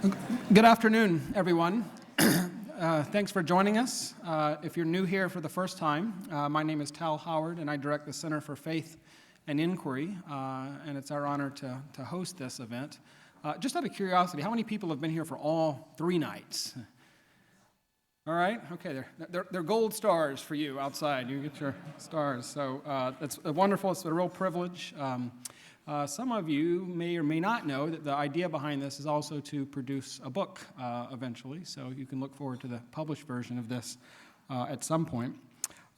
Good afternoon, everyone. Thanks for joining us. If you're new here for the first time, my name is Tal Howard, and I direct the Center for Faith and Inquiry, and it's our honor to host this event. Just out of curiosity, how many people have been here for all 3 nights? All right, okay, they're gold stars for you outside. You get your stars, so it's wonderful. It's a real privilege. Some of you may or may not know that the idea behind this is also to produce a book eventually, so you can look forward to the published version of this at some point.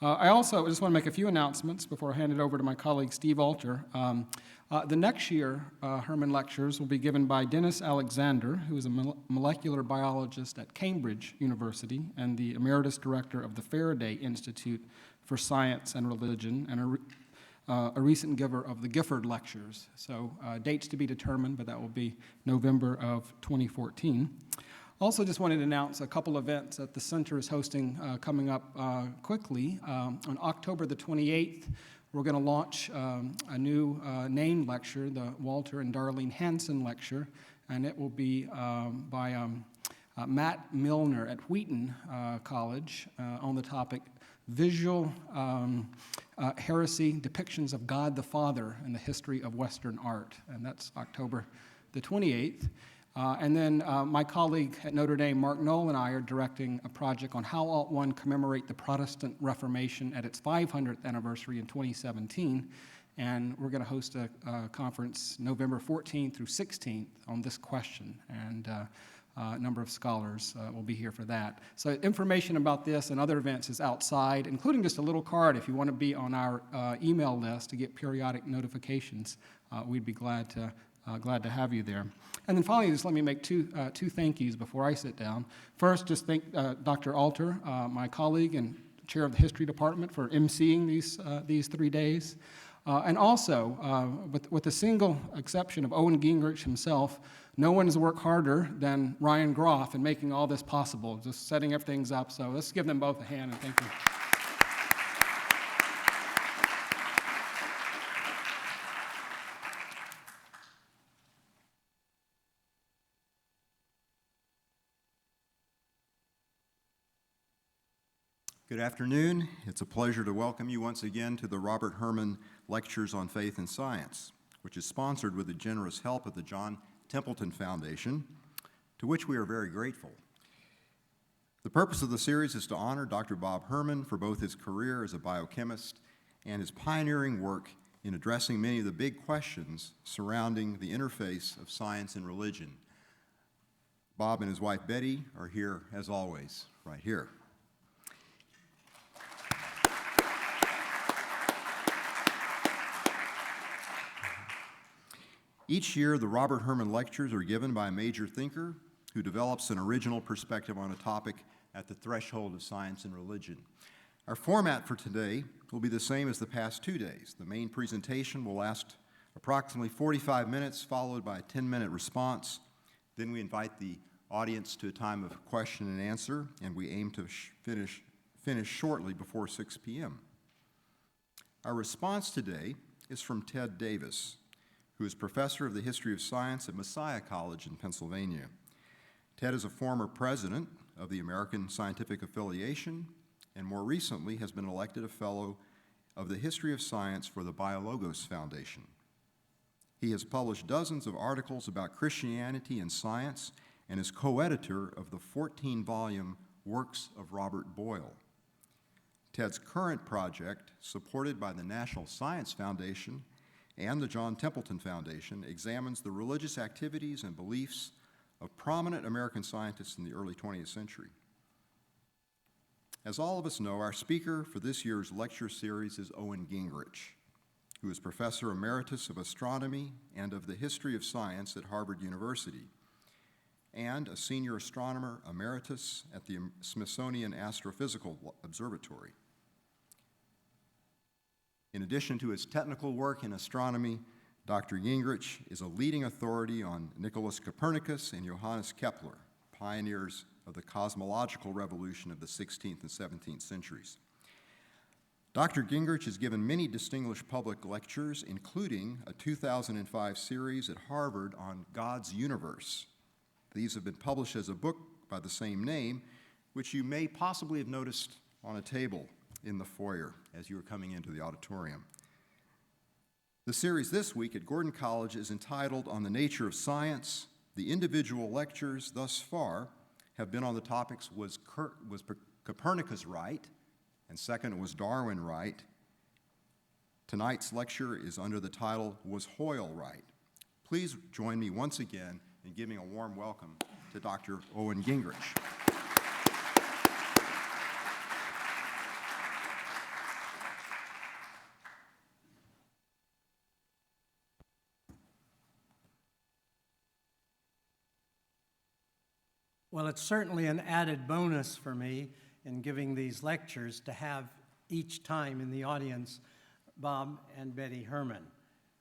I also just want to make a few announcements before I hand it over to my colleague Steve Alter. The next year, Herrmann Lectures will be given by Dennis Alexander, who is a molecular biologist at Cambridge University and the Emeritus Director of the Faraday Institute for Science and Religion, and a recent giver of the Gifford Lectures. So dates to be determined, but that will be November of 2014. Also just wanted to announce a couple events that the center is hosting coming up quickly. On October the 28th, we're going to launch a new named lecture, the Walter and Darlene Hansen Lecture, and it will be by Matt Milner at Wheaton College on the topic Visual Heresy, Depictions of God the Father in the History of Western Art, and that's October the 28th. And then my colleague at Notre Dame, Mark Knoll, and I are directing a project on how ought one commemorate the Protestant Reformation at its 500th anniversary in 2017, and we're going to host a conference November 14th through 16th on this question, and a number of scholars will be here for that. So information about this and other events is outside, including just a little card if you want to be on our email list to get periodic notifications. We'd be glad to have you there. And then finally, just let me make two thank yous before I sit down. First, just thank Dr. Alter, my colleague and chair of the history department, for emceeing these 3 days. And also, with the single exception of Owen Gingerich himself, no one has worked harder than Ryan Groff in making all this possible, just setting everything up. So let's give them both a hand, and thank you. Good afternoon. It's a pleasure to welcome you once again to the Robert Herrmann Lectures on Faith and Science, which is sponsored with the generous help of the John Templeton Foundation, to which we are very grateful. The purpose of the series is to honor Dr. Bob Herrmann for both his career as a biochemist and his pioneering work in addressing many of the big questions surrounding the interface of science and religion. Bob and his wife Betty are here, as always, right here. Each year, the Robert Herrmann Lectures are given by a major thinker who develops an original perspective on a topic at the threshold of science and religion. Our format for today will be the same as the past 2 days. The main presentation will last approximately 45 minutes, followed by a 10-minute response. Then we invite the audience to a time of question and answer, and we aim to finish shortly before 6 p.m. Our response today is from Ted Davis, who is professor of the history of science at Messiah College in Pennsylvania. Ted is a former president of the American Scientific Affiliation, and more recently has been elected a fellow of the history of science for the BioLogos Foundation. He has published dozens of articles about Christianity and science and is co-editor of the 14-volume Works of Robert Boyle. Ted's current project, supported by the National Science Foundation and the John Templeton Foundation, examines the religious activities and beliefs of prominent American scientists in the early 20th century. As all of us know, our speaker for this year's lecture series is Owen Gingerich, who is Professor Emeritus of Astronomy and of the History of Science at Harvard University, and a Senior Astronomer Emeritus at the Smithsonian Astrophysical Observatory. In addition to his technical work in astronomy, Dr. Gingerich is a leading authority on Nicholas Copernicus and Johannes Kepler, pioneers of the cosmological revolution of the 16th and 17th centuries. Dr. Gingerich has given many distinguished public lectures, including a 2005 series at Harvard on God's universe, These have been published as a book by the same name, which you may possibly have noticed on a table in the foyer as you were coming into the auditorium. The series this week at Gordon College is entitled On the Nature of Science. The individual lectures thus far have been on the topics was Copernicus right, and second was Darwin right. Tonight's lecture is under the title, Was Hoyle Right? Please join me once again in giving a warm welcome to Dr. Owen Gingerich. Well, it's certainly an added bonus for me in giving these lectures to have each time in the audience Bob and Betty Herrmann,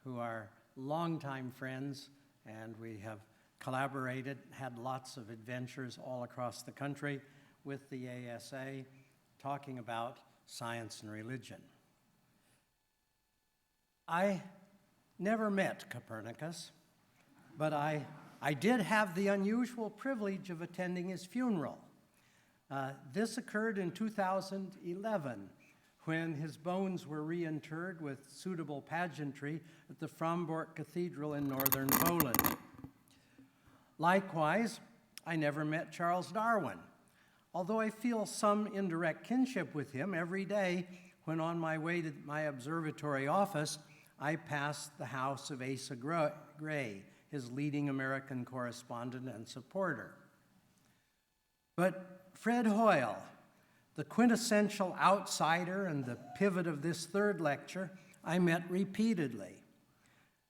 who are longtime friends, and we have collaborated, had lots of adventures all across the country with the ASA, talking about science and religion. I never met Copernicus, but I did have the unusual privilege of attending his funeral. This occurred in 2011, when his bones were reinterred with suitable pageantry at the Frombork Cathedral in northern Poland. Likewise, I never met Charles Darwin, although I feel some indirect kinship with him every day when on my way to my observatory office, I pass the house of Asa Gray, his leading American correspondent and supporter. But Fred Hoyle, the quintessential outsider and the pivot of this third lecture, I met repeatedly.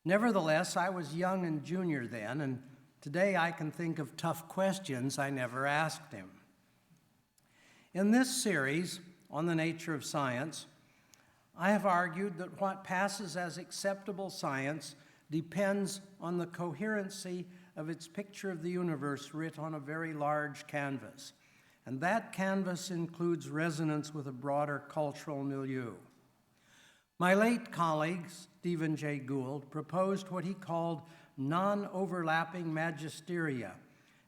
Nevertheless, I was young and junior then, and today I can think of tough questions I never asked him. In this series on the nature of science, I have argued that what passes as acceptable science depends on the coherency of its picture of the universe writ on a very large canvas. And that canvas includes resonance with a broader cultural milieu. My late colleague, Stephen Jay Gould, proposed what he called non-overlapping magisteria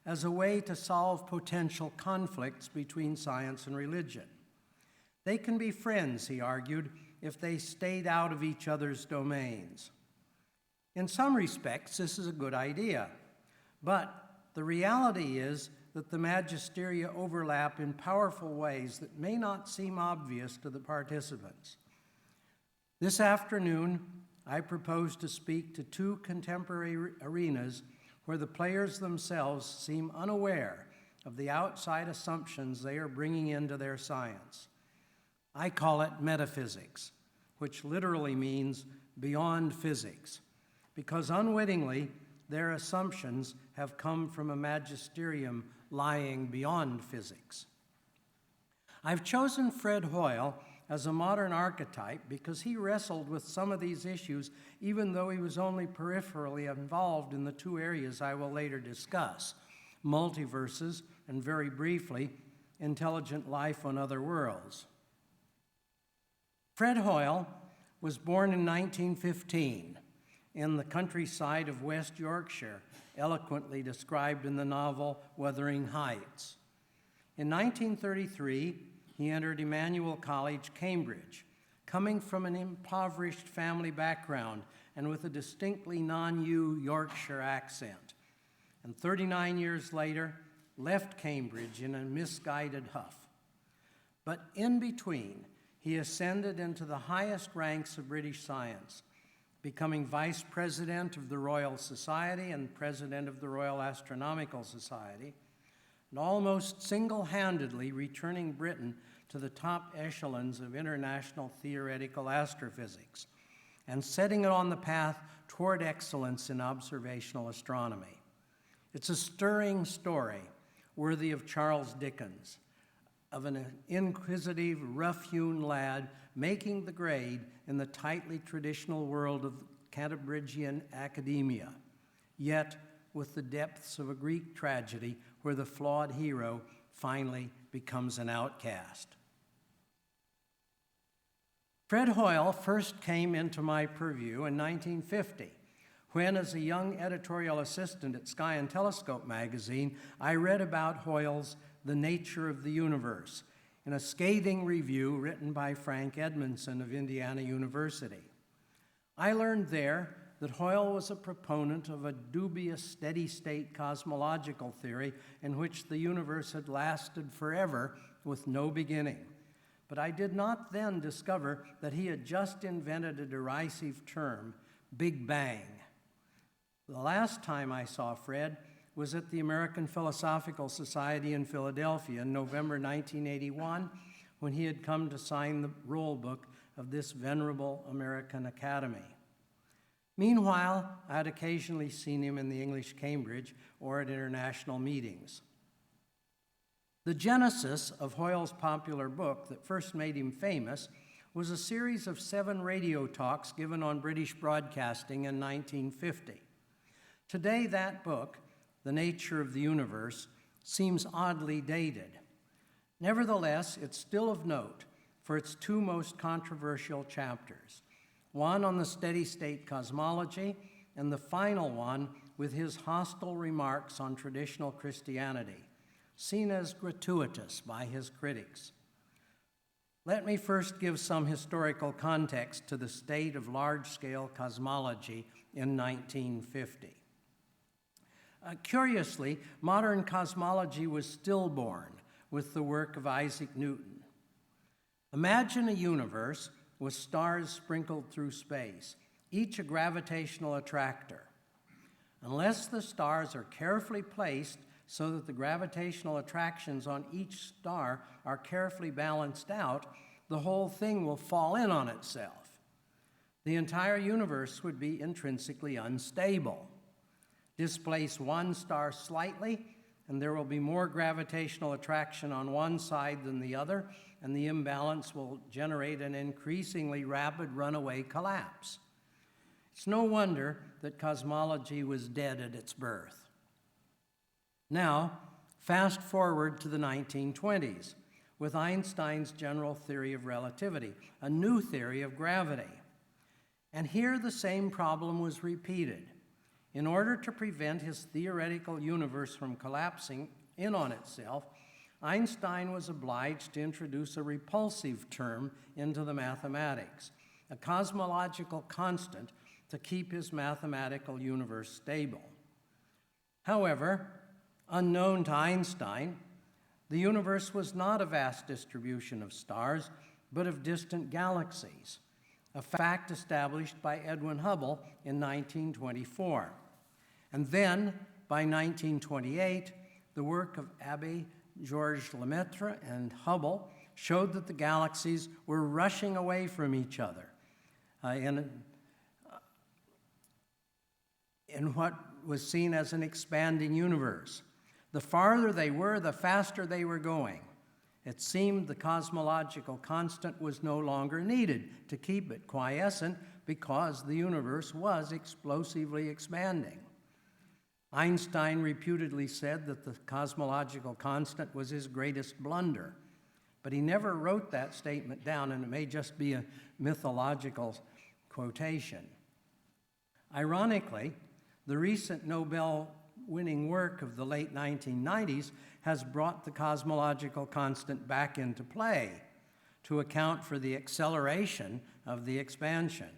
as a way to solve potential conflicts between science and religion. They can be friends, he argued, if they stayed out of each other's domains. In some respects, this is a good idea, but the reality is that the magisteria overlap in powerful ways that may not seem obvious to the participants. This afternoon, I propose to speak to two contemporary arenas where the players themselves seem unaware of the outside assumptions they are bringing into their science. I call it metaphysics, which literally means beyond physics, because unwittingly, their assumptions have come from a magisterium lying beyond physics. I've chosen Fred Hoyle as a modern archetype because he wrestled with some of these issues even though he was only peripherally involved in the two areas I will later discuss, multiverses and, very briefly, intelligent life on other worlds. Fred Hoyle was born in 1915 in the countryside of West Yorkshire, eloquently described in the novel Wuthering Heights. In 1933, he entered Emmanuel College, Cambridge, coming from an impoverished family background and with a distinctly non-U Yorkshire accent. And 39 years later, left Cambridge in a misguided huff. But in between, he ascended into the highest ranks of British science, becoming vice president of the Royal Society and president of the Royal Astronomical Society, and almost single-handedly returning Britain to the top echelons of international theoretical astrophysics, and setting it on the path toward excellence in observational astronomy. It's a stirring story, worthy of Charles Dickens, of an inquisitive, rough-hewn lad making the grade in the tightly traditional world of Cantabrigian academia, yet with the depths of a Greek tragedy where the flawed hero finally becomes an outcast. Fred Hoyle first came into my purview in 1950 when, as a young editorial assistant at Sky and Telescope magazine, I read about Hoyle's The Nature of the Universe in a scathing review written by Frank Edmondson of Indiana University. I learned there that Hoyle was a proponent of a dubious steady-state cosmological theory in which the universe had lasted forever with no beginning. But I did not then discover that he had just invented a derisive term, Big Bang. The last time I saw Fred was at the American Philosophical Society in Philadelphia in November 1981, when he had come to sign the roll book of this venerable American academy. Meanwhile, I had occasionally seen him in the English Cambridge or at international meetings. The genesis of Hoyle's popular book that first made him famous was a series of 7 radio talks given on British broadcasting in 1950. Today, that book, The Nature of the Universe, seems oddly dated. Nevertheless, it's still of note for its 2 most controversial chapters, one on the steady-state cosmology, and the final one with his hostile remarks on traditional Christianity, seen as gratuitous by his critics. Let me first give some historical context to the state of large-scale cosmology in 1950. Curiously, modern cosmology was stillborn with the work of Isaac Newton. Imagine a universe with stars sprinkled through space, each a gravitational attractor. Unless the stars are carefully placed so that the gravitational attractions on each star are carefully balanced out, the whole thing will fall in on itself. The entire universe would be intrinsically unstable. Displace one star slightly, and there will be more gravitational attraction on one side than the other, and the imbalance will generate an increasingly rapid runaway collapse. It's no wonder that cosmology was dead at its birth. Now, fast forward to the 1920s, with Einstein's general theory of relativity, a new theory of gravity. And here the same problem was repeated. In order to prevent his theoretical universe from collapsing in on itself, Einstein was obliged to introduce a repulsive term into the mathematics, a cosmological constant to keep his mathematical universe stable. However, unknown to Einstein, the universe was not a vast distribution of stars, but of distant galaxies, a fact established by Edwin Hubble in 1924. And then, by 1928, the work of Abbé Georges Lemaitre and Hubble showed that the galaxies were rushing away from each other in what was seen as an expanding universe. The farther they were, the faster they were going. It seemed the cosmological constant was no longer needed to keep it quiescent because the universe was explosively expanding. Einstein reputedly said that the cosmological constant was his greatest blunder, but he never wrote that statement down, and it may just be a mythological quotation. Ironically, the recent Nobel-winning work of the late 1990s has brought the cosmological constant back into play to account for the acceleration of the expansion.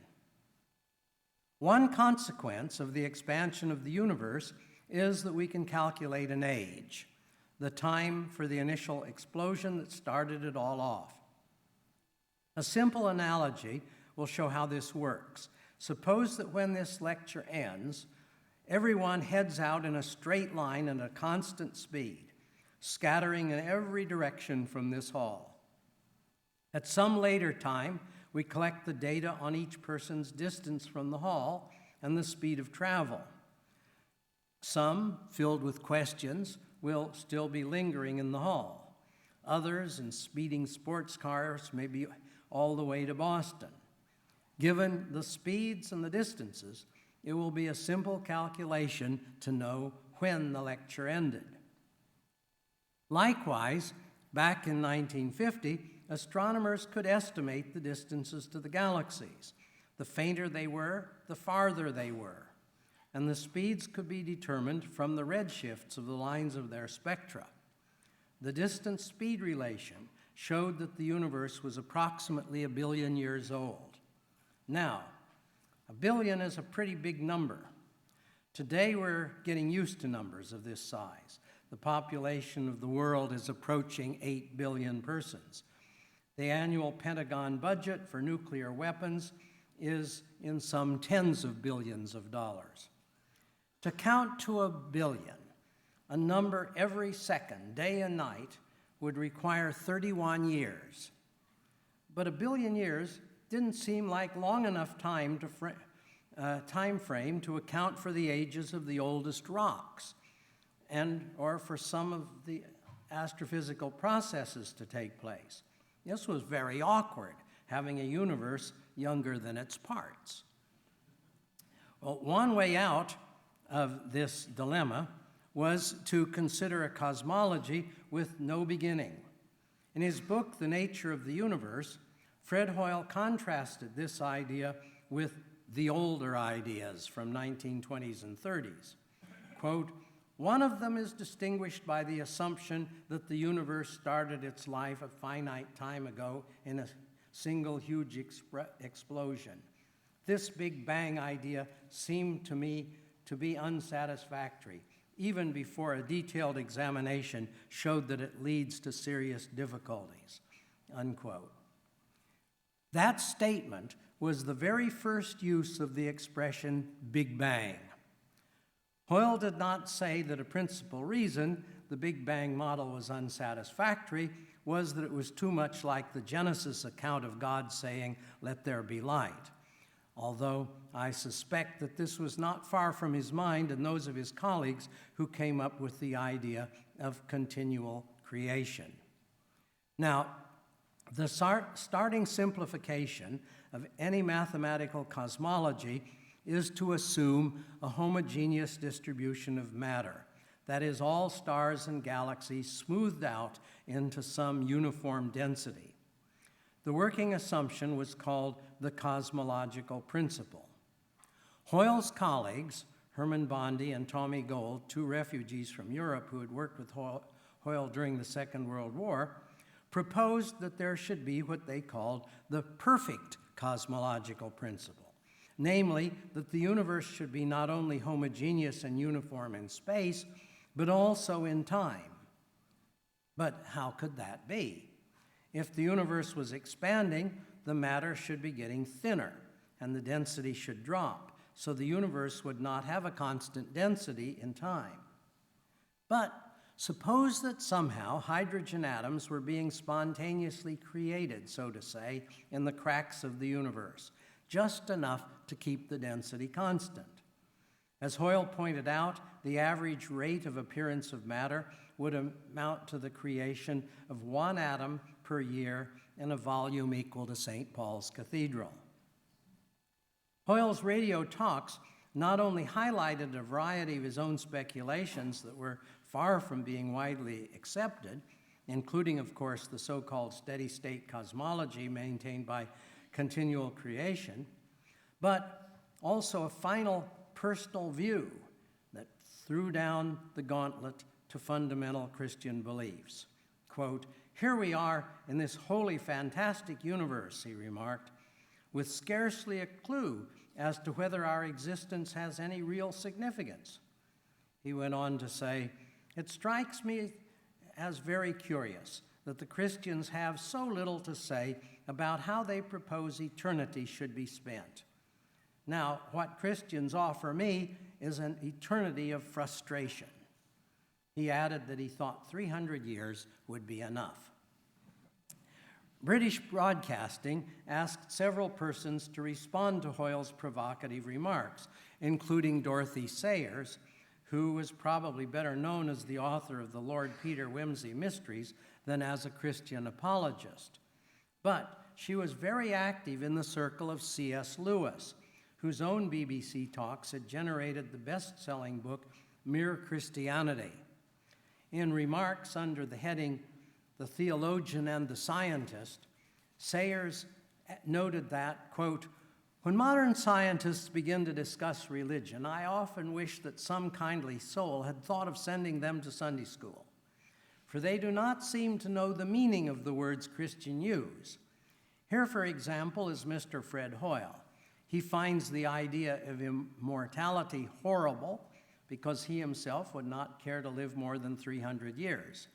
One consequence of the expansion of the universe is that we can calculate an age, the time for the initial explosion that started it all off. A simple analogy will show how this works. Suppose that when this lecture ends, everyone heads out in a straight line at a constant speed, scattering in every direction from this hall. At some later time, we collect the data on each person's distance from the hall and the speed of travel. Some, filled with questions, will still be lingering in the hall. Others, in speeding sports cars, may be all the way to Boston. Given the speeds and the distances, it will be a simple calculation to know when the lecture ended. Likewise, back in 1950, astronomers could estimate the distances to the galaxies. The fainter they were, the farther they were. and the speeds could be determined from the redshifts of the lines of their spectra. The distance speed relation showed that the universe was approximately 1 billion years old. Now, 1 billion is a pretty big number. Today we're getting used to numbers of this size. The population of the world is approaching 8 billion persons. The annual Pentagon budget for nuclear weapons is in some tens of billions of dollars. To count to 1 billion, a number every second, day and night, would require 31 years. But 1 billion years didn't seem like long enough time frame to account for the ages of the oldest rocks or for some of the astrophysical processes to take place. This was very awkward, having a universe younger than its parts. Well, one way out of this dilemma was to consider a cosmology with no beginning. In his book, The Nature of the Universe, Fred Hoyle contrasted this idea with the older ideas from 1920s and 30s. Quote, "One of them is distinguished by the assumption that the universe started its life a finite time ago in a single huge explosion. This Big Bang idea seemed to me to be unsatisfactory, even before a detailed examination showed that it leads to serious difficulties." Unquote. That statement was the very first use of the expression Big Bang. Hoyle did not say that a principal reason the Big Bang model was unsatisfactory was that it was too much like the Genesis account of God saying, "Let there be light," although I suspect that this was not far from his mind and those of his colleagues who came up with the idea of continual creation. Now, the starting simplification of any mathematical cosmology is to assume a homogeneous distribution of matter, that is, all stars and galaxies smoothed out into some uniform density. The working assumption was called the cosmological principle. Hoyle's colleagues, Hermann and Tommy Gold, two refugees from Europe who had worked with Hoyle during the Second World War, proposed that there should be what they called the perfect cosmological principle, namely that the universe should be not only homogeneous and uniform in space, but also in time. But how could that be? If the universe was expanding, the matter should be getting thinner, and the density should drop, so the universe would not have a constant density in time. But suppose that somehow hydrogen atoms were being spontaneously created, so to say, in the cracks of the universe, just enough to keep the density constant. As Hoyle pointed out, the average rate of appearance of matter would amount to the creation of 1 atom per year in a volume equal to St. Paul's Cathedral. Hoyle's radio talks not only highlighted a variety of his own speculations that were far from being widely accepted, including, of course, the so-called steady-state cosmology maintained by continual creation, but also a final personal view that threw down the gauntlet to fundamental Christian beliefs. Quote, "Here we are in this wholly fantastic universe," he remarked, "with scarcely a clue as to whether our existence has any real significance." He went on to say, "It strikes me as very curious that the Christians have so little to say about how they propose eternity should be spent. Now, what Christians offer me is an eternity of frustration." He added that he thought 300 years would be enough. British Broadcasting asked several persons to respond to Hoyle's provocative remarks, including Dorothy Sayers, who was probably better known as the author of the Lord Peter Wimsey Mysteries than as a Christian apologist. But she was very active in the circle of C.S. Lewis, whose own BBC talks had generated the best-selling book, Mere Christianity. In remarks under the heading, "The Theologian and the Scientist," Sayers noted that, quote, When modern scientists begin to discuss religion, I often wish that some kindly soul had thought of sending them to Sunday school, for they do not seem to know the meaning of the words Christian use. Here, for example, is Mr. Fred Hoyle. He finds the idea of immortality horrible because he himself would not care to live more than 300 years.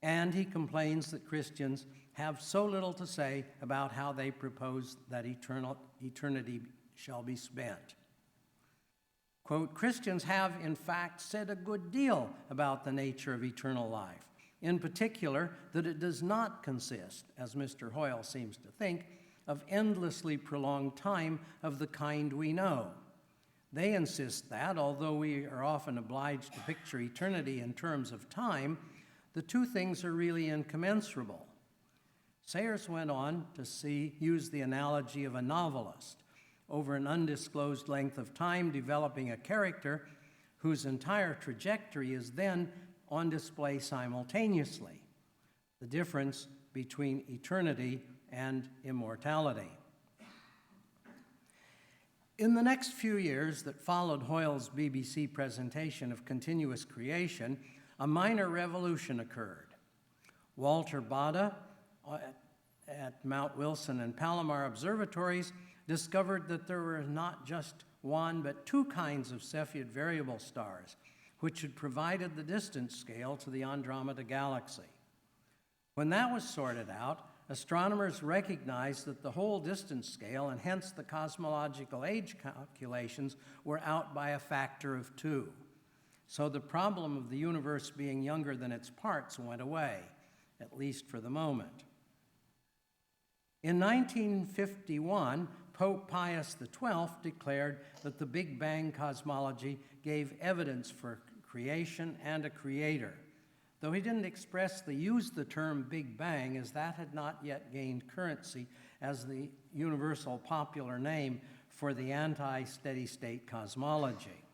And he complains that Christians have so little to say about how they propose that eternity shall be spent. Quote, Christians have, in fact, said a good deal about the nature of eternal life, in particular that it does not consist, as Mr. Hoyle seems to think, of endlessly prolonged time of the kind we know. They insist that, although we are often obliged to picture eternity in terms of time, the two things are really incommensurable. Sayers went on to use the analogy of a novelist over an undisclosed length of time developing a character whose entire trajectory is then on display simultaneously, the difference between eternity and immortality. In the next few years that followed Hoyle's BBC presentation of continuous creation, a minor revolution occurred. Walter Baade at Mount Wilson and Palomar observatories discovered that there were not just one but two kinds of Cepheid variable stars, which had provided the distance scale to the Andromeda galaxy. When that was sorted out, astronomers recognized that the whole distance scale, and hence the cosmological age calculations, were out by a factor of 2. So the problem of the universe being younger than its parts went away, at least for the moment. In 1951, Pope Pius XII declared that the Big Bang cosmology gave evidence for creation and a creator, though he didn't expressly use the term Big Bang, as that had not yet gained currency as the universal popular name for the anti-steady-state cosmology.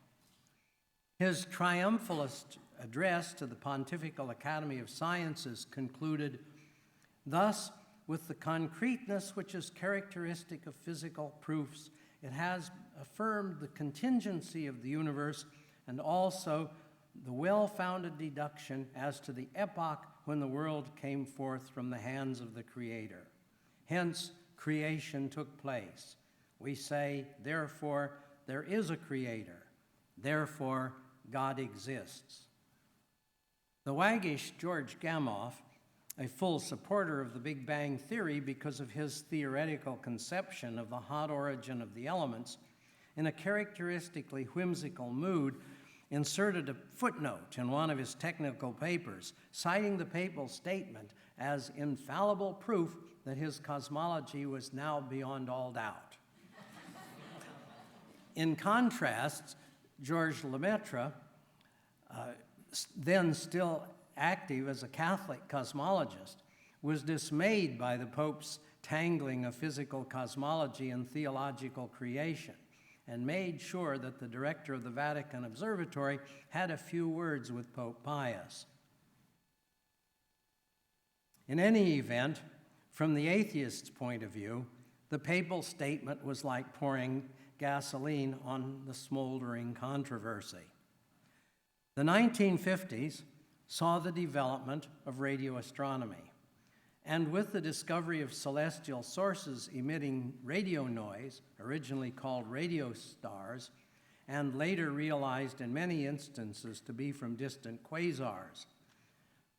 His triumphalist address to the Pontifical Academy of Sciences concluded, "Thus, with the concreteness which is characteristic of physical proofs, it has affirmed the contingency of the universe and also the well-founded deduction as to the epoch when the world came forth from the hands of the Creator. Hence, creation took place. We say, therefore, there is a Creator. Therefore, God exists." The waggish George Gamow, a full supporter of the Big Bang theory because of his theoretical conception of the hot origin of the elements, in a characteristically whimsical mood, inserted a footnote in one of his technical papers, citing the papal statement as infallible proof that his cosmology was now beyond all doubt. In contrast, Georges Lemaitre, then still active as a Catholic cosmologist, was dismayed by the Pope's tangling of physical cosmology and theological creation, and made sure that the director of the Vatican Observatory had a few words with Pope Pius. In any event, from the atheist's point of view, the papal statement was like pouring gasoline on the smoldering controversy. The 1950s saw the development of radio astronomy, and with the discovery of celestial sources emitting radio noise, originally called radio stars, and later realized in many instances to be from distant quasars,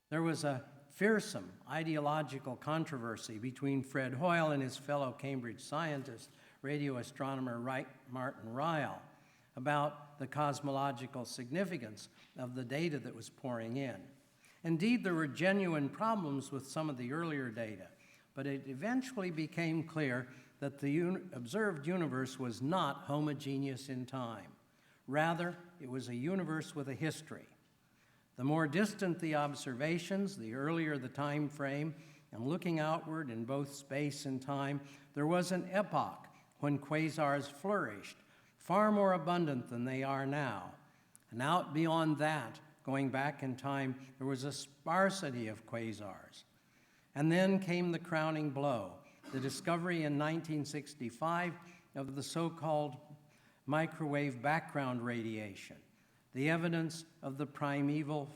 there was a fearsome ideological controversy between Fred Hoyle and his fellow Cambridge scientist, radio astronomer Martin Ryle, about the cosmological significance of the data that was pouring in. Indeed, there were genuine problems with some of the earlier data, but it eventually became clear that the observed universe was not homogeneous in time. Rather, it was a universe with a history. The more distant the observations, the earlier the time frame, and looking outward in both space and time, there was an epoch when quasars flourished, far more abundant than they are now. And out beyond that, going back in time, there was a sparsity of quasars. And then came the crowning blow, the discovery in 1965 of the so-called microwave background radiation, the evidence of the primordial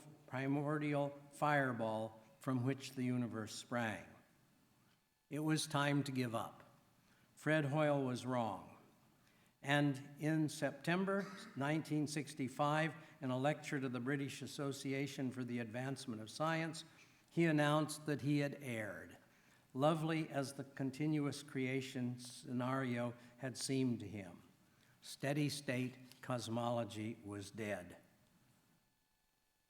fireball from which the universe sprang. It was time to give up. Fred Hoyle was wrong. And in September 1965, in a lecture to the British Association for the Advancement of Science, he announced that he had erred, lovely as the continuous creation scenario had seemed to him. Steady-state cosmology was dead.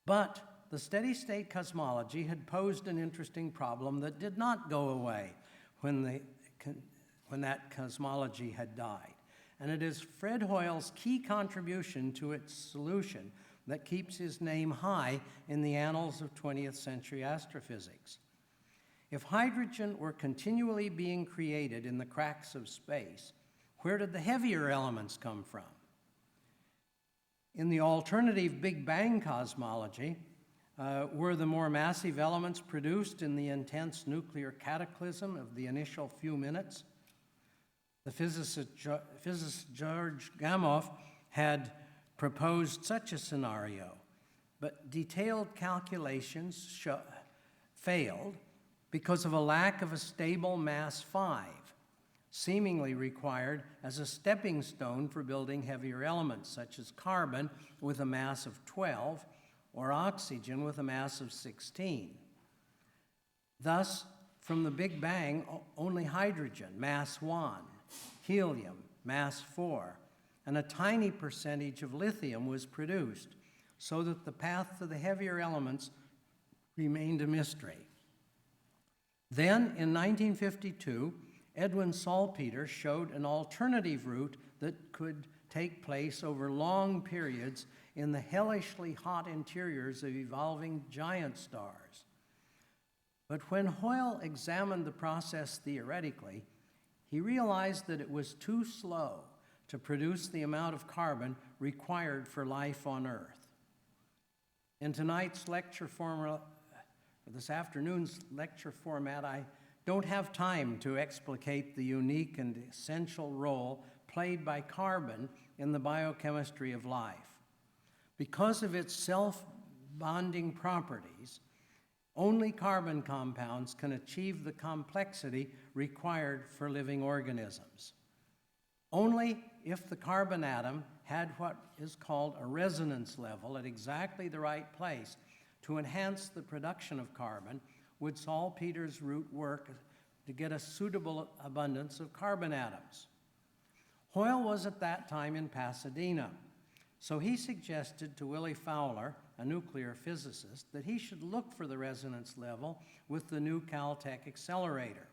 But the steady-state cosmology had posed an interesting problem that did not go away when that cosmology had died. And it is Fred Hoyle's key contribution to its solution that keeps his name high in the annals of 20th century astrophysics. If hydrogen were continually being created in the cracks of space, where did the heavier elements come from? In the alternative Big Bang cosmology, were the more massive elements produced in the intense nuclear cataclysm of the initial few minutes? The physicist George Gamow had proposed such a scenario, but detailed calculations failed because of a lack of a stable mass 5, seemingly required as a stepping stone for building heavier elements, such as carbon with a mass of 12 or oxygen with a mass of 16. Thus, from the Big Bang, only hydrogen, mass 1, helium, mass 4, and a tiny percentage of lithium was produced, so that the path to the heavier elements remained a mystery. Then, in 1952, Edwin Salpeter showed an alternative route that could take place over long periods in the hellishly hot interiors of evolving giant stars. But when Hoyle examined the process theoretically, he realized that it was too slow to produce the amount of carbon required for life on Earth. In tonight's lecture format, this afternoon's lecture format, I don't have time to explicate the unique and essential role played by carbon in the biochemistry of life. Because of its self-bonding properties, only carbon compounds can achieve the complexity required for living organisms. Only if the carbon atom had what is called a resonance level at exactly the right place to enhance the production of carbon would Salpeter's route work to get a suitable abundance of carbon atoms. Hoyle was at that time in Pasadena, so he suggested to Willie Fowler, a nuclear physicist, that he should look for the resonance level with the new Caltech accelerator.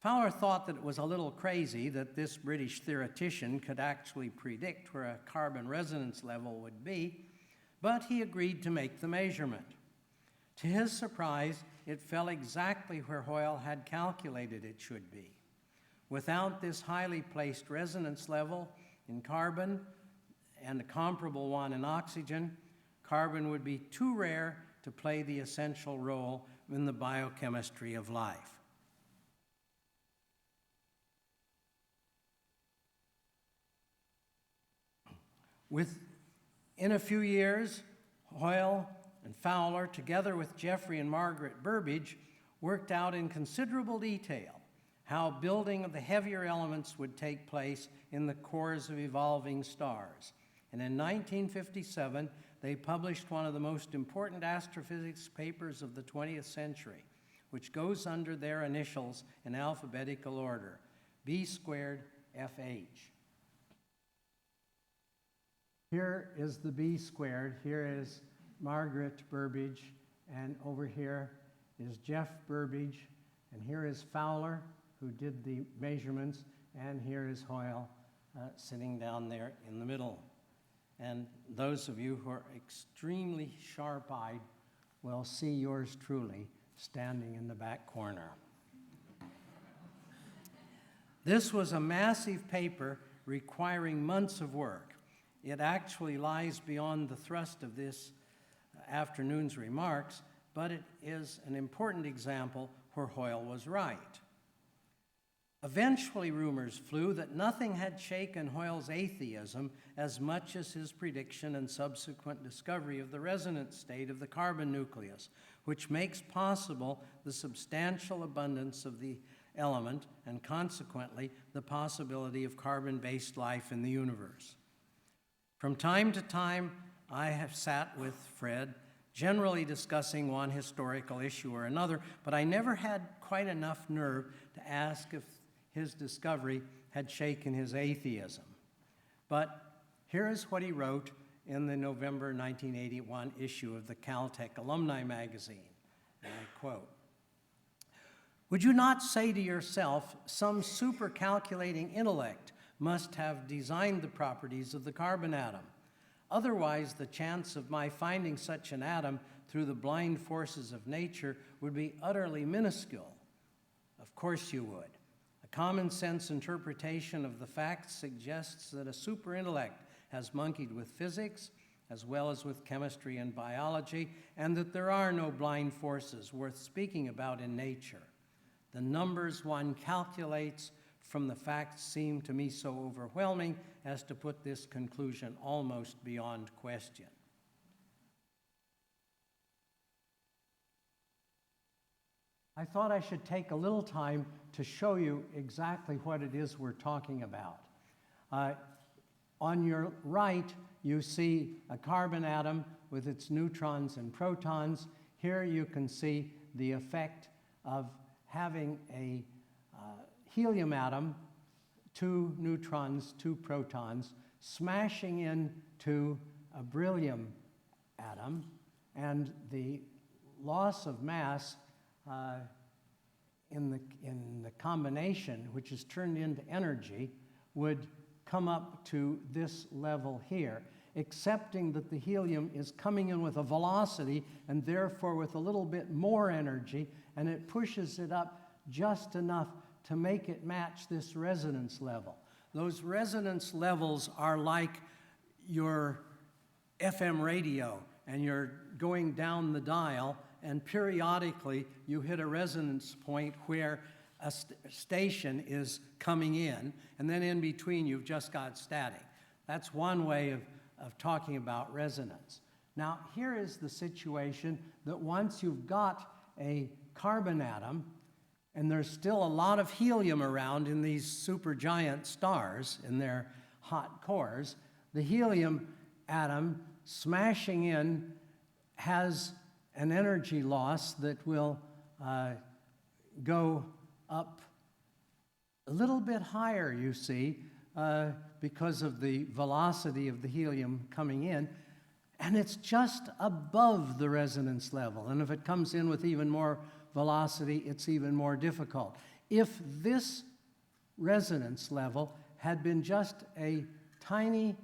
Fowler thought that it was a little crazy that this British theoretician could actually predict where a carbon resonance level would be, but he agreed to make the measurement. To his surprise, it fell exactly where Hoyle had calculated it should be. Without this highly placed resonance level in carbon and a comparable one in oxygen, carbon would be too rare to play the essential role in the biochemistry of life. In a few years, Hoyle and Fowler, together with Geoffrey and Margaret Burbidge, worked out in considerable detail how building of the heavier elements would take place in the cores of evolving stars. And in 1957, they published one of the most important astrophysics papers of the 20th century, which goes under their initials in alphabetical order, B squared FH. Here is the B squared, here is Margaret Burbidge, and over here is Jeff Burbidge, and here is Fowler, who did the measurements, and here is Hoyle sitting down there in the middle. And those of you who are extremely sharp-eyed will see yours truly standing in the back corner. This was a massive paper requiring months of work. It actually lies beyond the thrust of this afternoon's remarks, but it is an important example where Hoyle was right. Eventually, rumors flew that nothing had shaken Hoyle's atheism as much as his prediction and subsequent discovery of the resonance state of the carbon nucleus, which makes possible the substantial abundance of the element and consequently the possibility of carbon-based life in the universe. From time to time, I have sat with Fred, generally discussing one historical issue or another, but I never had quite enough nerve to ask if his discovery had shaken his atheism. But here is what he wrote in the November 1981 issue of the Caltech Alumni Magazine, and I quote, "Would you not say to yourself, some super-calculating intellect must have designed the properties of the carbon atom? Otherwise, the chance of my finding such an atom through the blind forces of nature would be utterly minuscule." Of course you would. A common-sense interpretation of the facts suggests that a super-intellect has monkeyed with physics as well as with chemistry and biology, and that there are no blind forces worth speaking about in nature. The numbers one calculates from the facts seem to me so overwhelming as to put this conclusion almost beyond question. I thought I should take a little time to show you exactly what it is we're talking about. On your right, you see a carbon atom with its neutrons and protons. Here you can see the effect of having a helium atom, 2 neutrons, 2 protons, smashing into a beryllium atom, and the loss of mass in the combination, which is turned into energy, would come up to this level here, accepting that the helium is coming in with a velocity and therefore with a little bit more energy, and it pushes it up just enough to make it match this resonance level. Those resonance levels are like your FM radio, and you're going down the dial, and periodically you hit a resonance point where a station is coming in, and then in between you've just got static. That's one way of talking about resonance. Now, here is the situation that once you've got a carbon atom, and there's still a lot of helium around in these supergiant stars in their hot cores, the helium atom smashing in has an energy loss that will go up a little bit higher, you see, because of the velocity of the helium coming in, and it's just above the resonance level. And if it comes in with even more velocity, it's even more difficult. If this resonance level had been just a tiny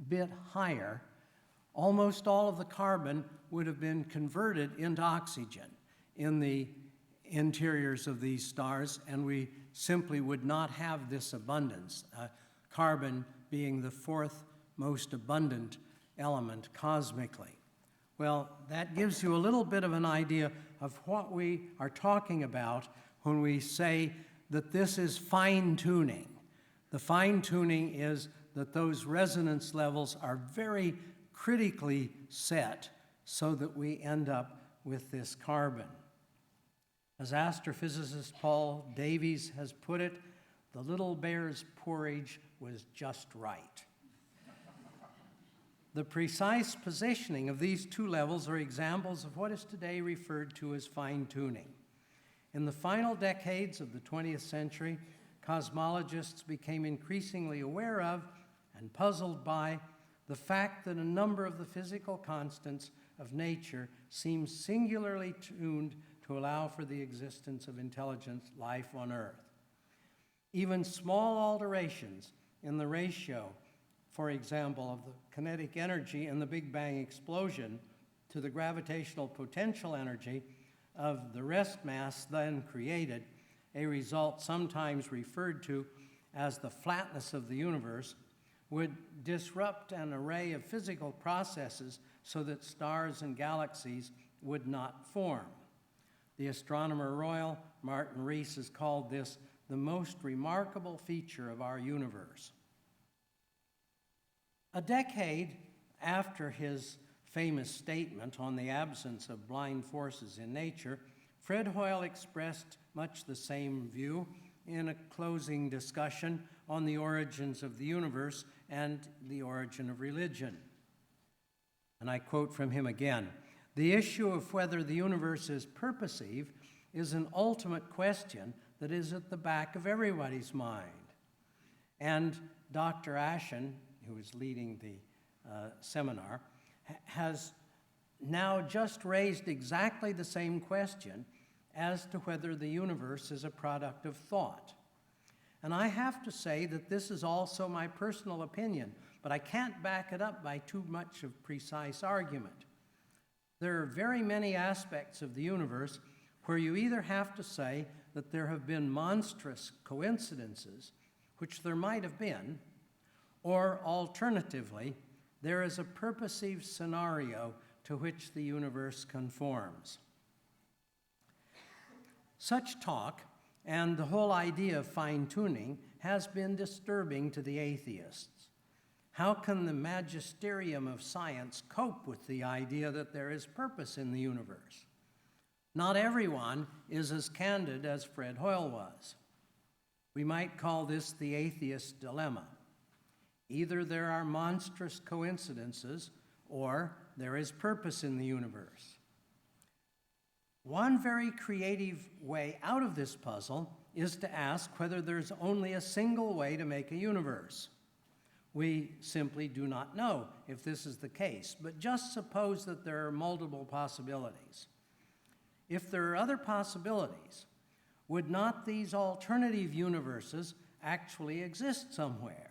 bit higher, almost all of the carbon would have been converted into oxygen in the interiors of these stars, and we simply would not have this abundance, carbon being the 4th most abundant element cosmically. Well, that gives you a little bit of an idea of what we are talking about when we say that this is fine-tuning. The fine-tuning is that those resonance levels are very critically set so that we end up with this carbon. As astrophysicist Paul Davies has put it, the little bear's porridge was just right. The precise positioning of these two levels are examples of what is today referred to as fine-tuning. In the final decades of the 20th century, cosmologists became increasingly aware of and puzzled by the fact that a number of the physical constants of nature seem singularly tuned to allow for the existence of intelligent life on Earth. Even small alterations in the ratio, for example, of the kinetic energy in the Big Bang explosion to the gravitational potential energy of the rest mass then created, a result sometimes referred to as the flatness of the universe, would disrupt an array of physical processes so that stars and galaxies would not form. The Astronomer Royal, Martin Rees, has called this the most remarkable feature of our universe. A decade after his famous statement on the absence of blind forces in nature, Fred Hoyle expressed much the same view in a closing discussion on the origins of the universe and the origin of religion. And I quote from him again, "The issue of whether the universe is purposive is an ultimate question that is at the back of everybody's mind." And Dr. Ashen, who is leading the seminar, has now just raised exactly the same question as to whether the universe is a product of thought. And I have to say that this is also my personal opinion, but I can't back it up by too much of precise argument. There are very many aspects of the universe where you either have to say that there have been monstrous coincidences, which there might have been, or alternatively, there is a purposive scenario to which the universe conforms. Such talk and the whole idea of fine-tuning has been disturbing to the atheists. How can the magisterium of science cope with the idea that there is purpose in the universe? Not everyone is as candid as Fred Hoyle was. We might call this the atheist dilemma. Either there are monstrous coincidences or there is purpose in the universe. One very creative way out of this puzzle is to ask whether there's only a single way to make a universe. We simply do not know if this is the case, but just suppose that there are multiple possibilities. If there are other possibilities, would not these alternative universes actually exist somewhere?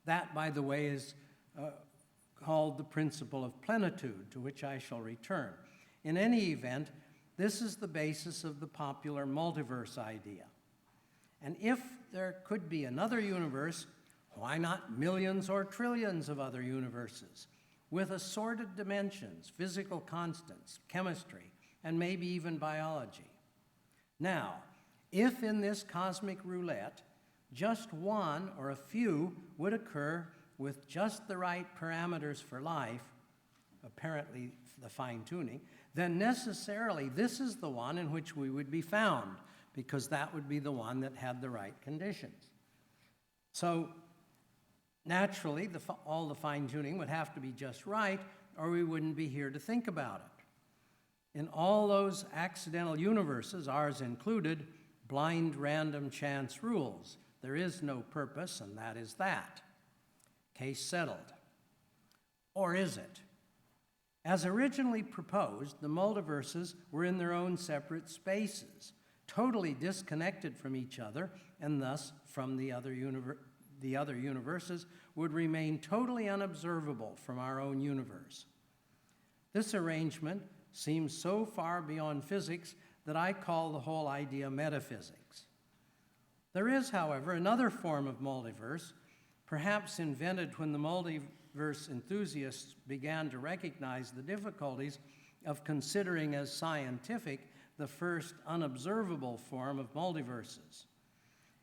That, by the way, is called the principle of plenitude, to which I shall return. In any event, this is the basis of the popular multiverse idea. And if there could be another universe, why not millions or trillions of other universes with assorted dimensions, physical constants, chemistry, and maybe even biology? Now, if in this cosmic roulette just one or a few would occur with just the right parameters for life, apparently the fine-tuning, then necessarily this is the one in which we would be found, because that would be the one that had the right conditions. So naturally, all the fine-tuning would have to be just right, or we wouldn't be here to think about it. In all those accidental universes, ours included, blind random chance rules. There is no purpose, and that is that. Case settled. Or is it? As originally proposed, the multiverses were in their own separate spaces, totally disconnected from each other, and thus from the other universes would remain totally unobservable from our own universe. This arrangement seems so far beyond physics that I call the whole idea metaphysics. There is, however, another form of multiverse, perhaps invented when the multiverse enthusiasts began to recognize the difficulties of considering as scientific the first unobservable form of multiverses.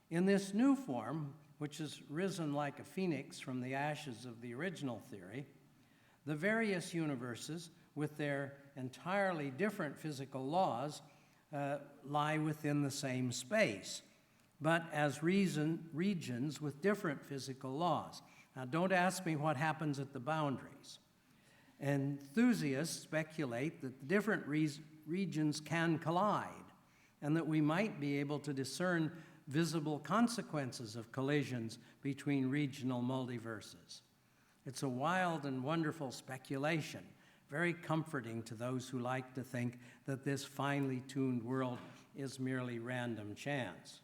In this new form, which has risen like a phoenix from the ashes of the original theory, the various universes, with their entirely different physical laws, lie within the same space, but as regions with different physical laws. Now, don't ask me what happens at the boundaries. Enthusiasts speculate that the different regions can collide, and that we might be able to discern visible consequences of collisions between regional multiverses. It's a wild and wonderful speculation, very comforting to those who like to think that this finely tuned world is merely random chance.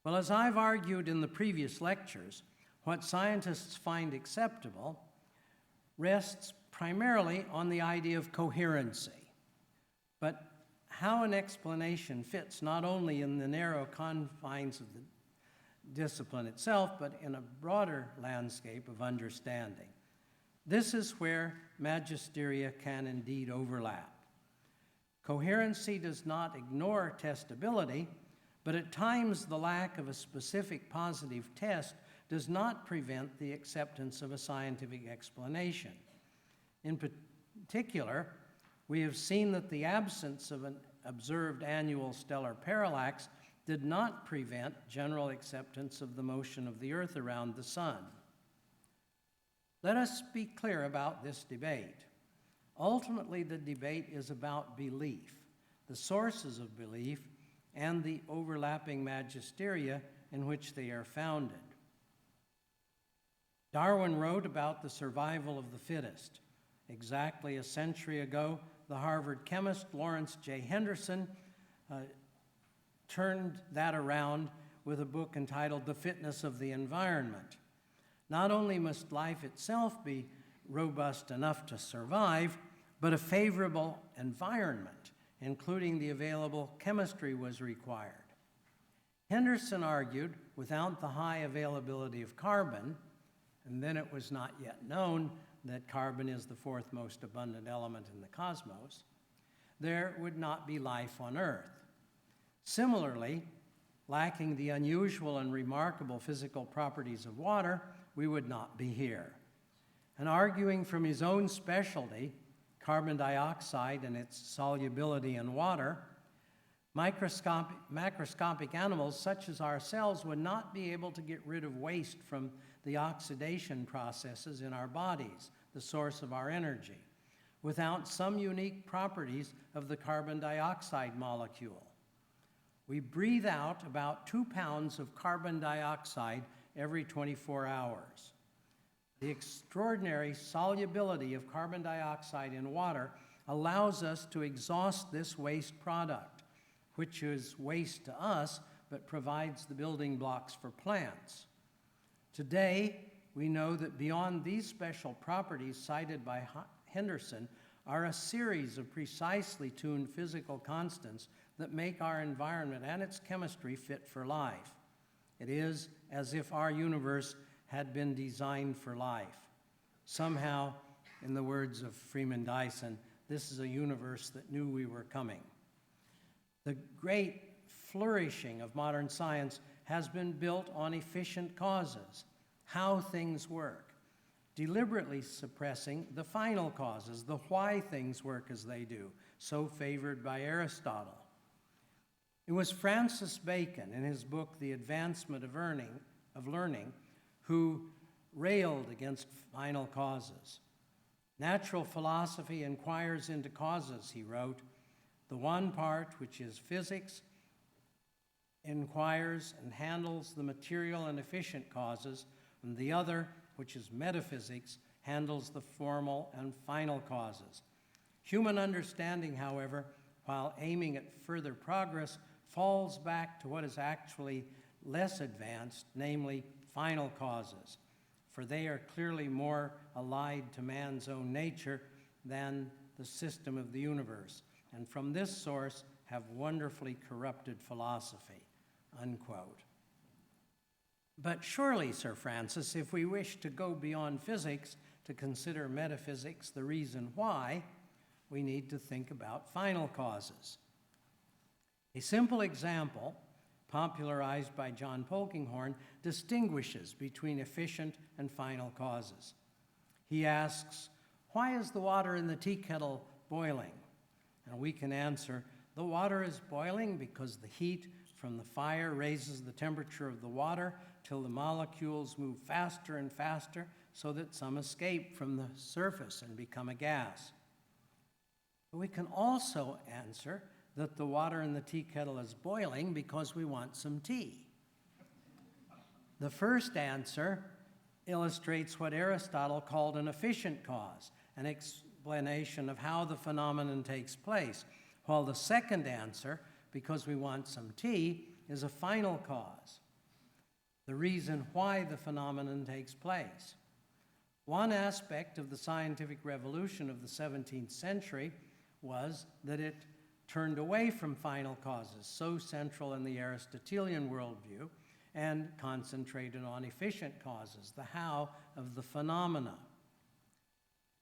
Well, as I've argued in the previous lectures, what scientists find acceptable rests primarily on the idea of coherency. But how an explanation fits not only in the narrow confines of the discipline itself, but in a broader landscape of understanding. This is where magisteria can indeed overlap. Coherency does not ignore testability, But at times, the lack of a specific positive test does not prevent the acceptance of a scientific explanation. In particular, we have seen that the absence of an observed annual stellar parallax did not prevent general acceptance of the motion of the Earth around the Sun. Let us be clear about this debate. Ultimately, the debate is about belief, the sources of belief, and the overlapping magisteria in which they are founded. Darwin wrote about the survival of the fittest. Exactly a century ago, the Harvard chemist Lawrence J. Henderson turned that around with a book entitled The Fitness of the Environment. Not only must life itself be robust enough to survive, but a favorable environment, including the available chemistry, was required. Henderson argued without the high availability of carbon, and then it was not yet known that carbon is the fourth most abundant element in the cosmos, there would not be life on Earth. Similarly, lacking the unusual and remarkable physical properties of water, we would not be here. And arguing from his own specialty, carbon dioxide and its solubility in water, macroscopic animals such as ourselves would not be able to get rid of waste from the oxidation processes in our bodies, the source of our energy, without some unique properties of the carbon dioxide molecule. We breathe out about 2 pounds of carbon dioxide every 24 hours. The extraordinary solubility of carbon dioxide in water allows us to exhaust this waste product, which is waste to us, but provides the building blocks for plants. Today, we know that beyond these special properties cited by Henderson are a series of precisely tuned physical constants that make our environment and its chemistry fit for life. It is as if our universe had been designed for life. Somehow, in the words of Freeman Dyson, this is a universe that knew we were coming. The great flourishing of modern science has been built on efficient causes, how things work, deliberately suppressing the final causes, the why things work as they do, so favored by Aristotle. It was Francis Bacon, in his book, The Advancement of Learning, who railed against final causes. Natural philosophy inquires into causes, he wrote. The one part, which is physics, inquires and handles the material and efficient causes, and the other, which is metaphysics, handles the formal and final causes. Human understanding, however, while aiming at further progress, falls back to what is actually less advanced, namely final causes, for they are clearly more allied to man's own nature than the system of the universe, and from this source have wonderfully corrupted philosophy, unquote. But surely, Sir Francis, if we wish to go beyond physics to consider metaphysics the reason why, we need to think about final causes. A simple example, popularized by John Polkinghorne, distinguishes between efficient and final causes. He asks, why is the water in the tea kettle boiling? And we can answer, the water is boiling because the heat from the fire raises the temperature of the water till the molecules move faster and faster so that some escape from the surface and become a gas. But we can also answer that the water in the tea kettle is boiling because we want some tea. The first answer illustrates what Aristotle called an efficient cause, an explanation of how the phenomenon takes place, while the second answer, because we want some tea, is a final cause, the reason why the phenomenon takes place. One aspect of the scientific revolution of the 17th century was that it turned away from final causes, so central in the Aristotelian worldview, and concentrated on efficient causes, the how of the phenomena.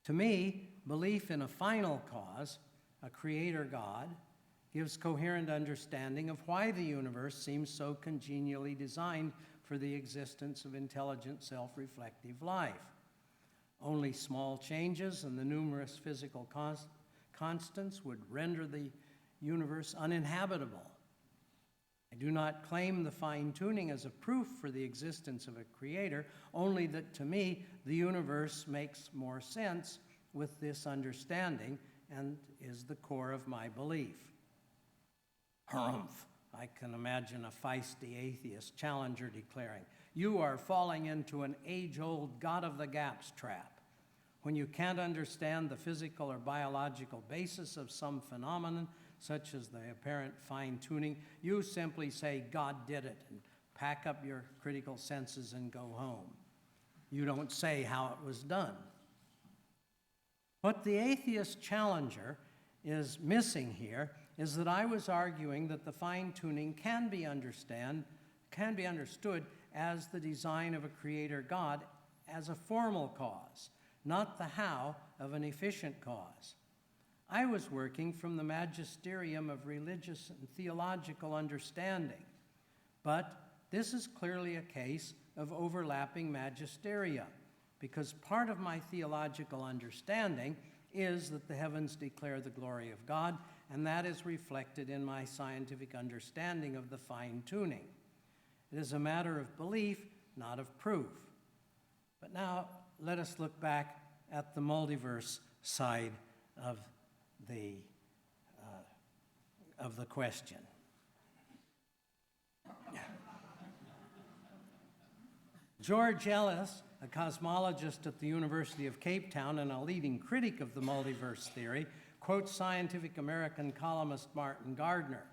To me, belief in a final cause, a creator God, gives coherent understanding of why the universe seems so congenially designed for the existence of intelligent, self-reflective life. Only small changes in the numerous physical constants would render the universe uninhabitable. I do not claim the fine-tuning as a proof for the existence of a creator, only that to me the universe makes more sense with this understanding and is the core of my belief. Harumph! I can imagine a feisty atheist challenger declaring, "You are falling into an age-old God-of-the-gaps trap. When you can't understand the physical or biological basis of some phenomenon, such as the apparent fine-tuning, you simply say, 'God did it,' and pack up your critical senses and go home. You don't say how it was done." What the atheist challenger is missing here is that I was arguing that the fine-tuning can be understood as the design of a creator God as a formal cause, not the how of an efficient cause. I was working from the magisterium of religious and theological understanding, but this is clearly a case of overlapping magisterium, because part of my theological understanding is that the heavens declare the glory of God, and that is reflected in my scientific understanding of the fine-tuning. It is a matter of belief, not of proof. But now let us look back at the multiverse side of the question. George Ellis, a cosmologist at the University of Cape Town and a leading critic of the multiverse theory, quotes Scientific American columnist Martin Gardner,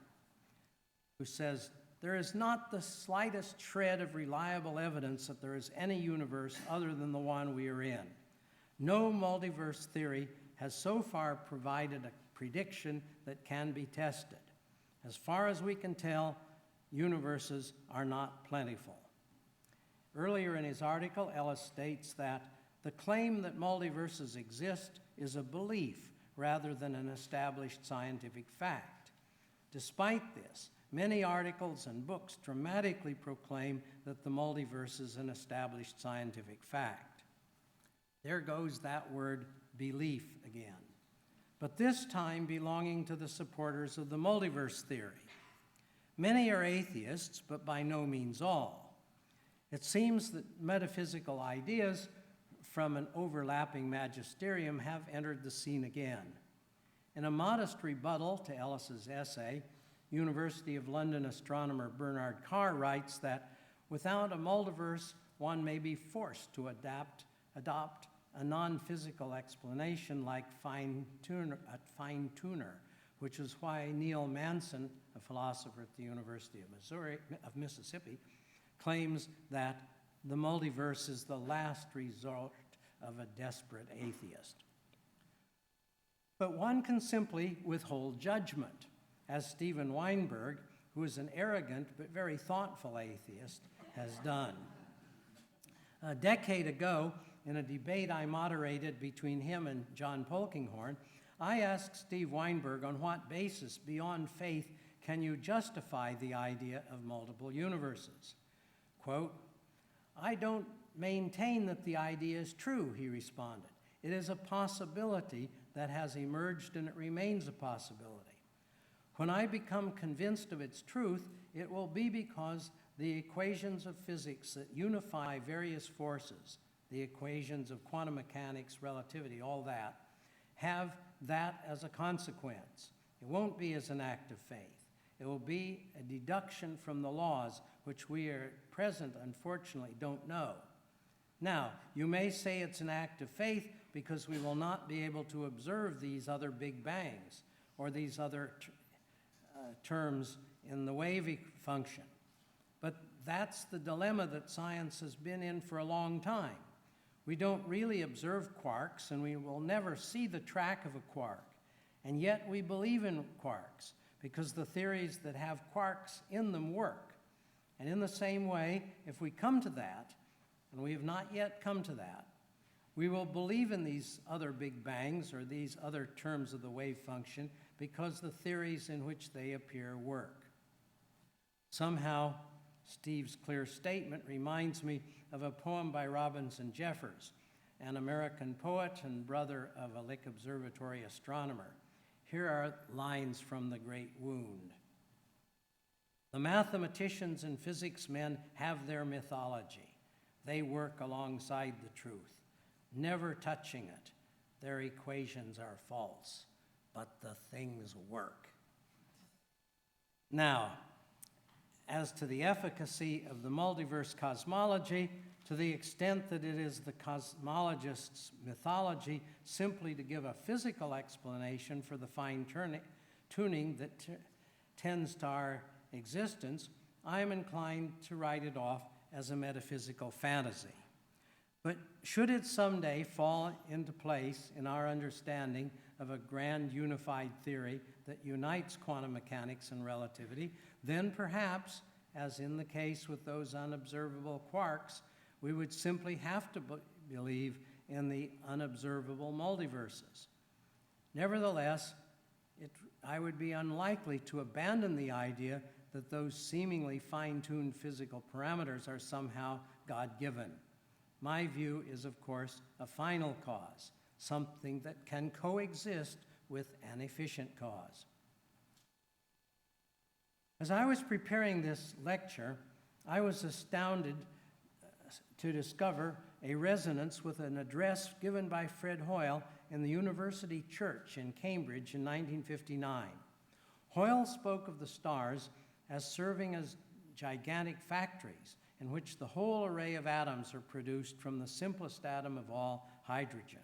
who says, "There is not the slightest shred of reliable evidence that there is any universe other than the one we are in. No multiverse theory has so far provided a prediction that can be tested. As far as we can tell, universes are not plentiful." Earlier in his article, Ellis states that the claim that multiverses exist is a belief rather than an established scientific fact. Despite this, many articles and books dramatically proclaim that the multiverse is an established scientific fact. There goes that word belief again, but this time belonging to the supporters of the multiverse theory. Many are atheists, but by no means all. It seems that metaphysical ideas from an overlapping magisterium have entered the scene again. In a modest rebuttal to Ellis's essay, University of London astronomer Bernard Carr writes that without a multiverse, one may be forced to adopt a non-physical explanation like fine-tuner, which is why Neil Manson, a philosopher at the University of Mississippi, claims that the multiverse is the last resort of a desperate atheist. But one can simply withhold judgment, as Steven Weinberg, who is an arrogant but very thoughtful atheist, has done. A decade ago, in a debate I moderated between him and John Polkinghorne, I asked Steve Weinberg on what basis beyond faith can you justify the idea of multiple universes? Quote, "I don't maintain that the idea is true," he responded. "It is a possibility that has emerged and it remains a possibility. When I become convinced of its truth, it will be because the equations of physics that unify various forces, the equations of quantum mechanics, relativity, all that, have that as a consequence. It won't be as an act of faith. It will be a deduction from the laws, which we at present, unfortunately, don't know. Now, you may say it's an act of faith because we will not be able to observe these other big bangs or these other terms in the wave function. But that's the dilemma that science has been in for a long time. We don't really observe quarks, and we will never see the track of a quark. And yet we believe in quarks, because the theories that have quarks in them work. And in the same way, if we come to that, and we have not yet come to that, We will believe in these other big bangs or these other terms of the wave function because the theories in which they appear work. Somehow, Steve's clear statement reminds me of a poem by Robinson Jeffers, an American poet and brother of a Lick Observatory astronomer. Here are lines from The Great Wound. The mathematicians and physics men have their mythology. They work alongside the truth, never touching it. Their equations are false, but the things work. Now, as to the efficacy of the multiverse cosmology, to the extent that it is the cosmologist's mythology simply to give a physical explanation for the fine-tuning that tends to our existence, I am inclined to write it off as a metaphysical fantasy. But should it someday fall into place in our understanding of a grand unified theory that unites quantum mechanics and relativity, then perhaps, as in the case with those unobservable quarks, we would simply have to believe in the unobservable multiverses. Nevertheless, I would be unlikely to abandon the idea that those seemingly fine-tuned physical parameters are somehow God-given. My view is, of course, a final cause, something that can coexist with an efficient cause. As I was preparing this lecture, I was astounded to discover a resonance with an address given by Fred Hoyle in the University Church in Cambridge in 1959. Hoyle spoke of the stars as serving as gigantic factories in which the whole array of atoms are produced from the simplest atom of all, hydrogen.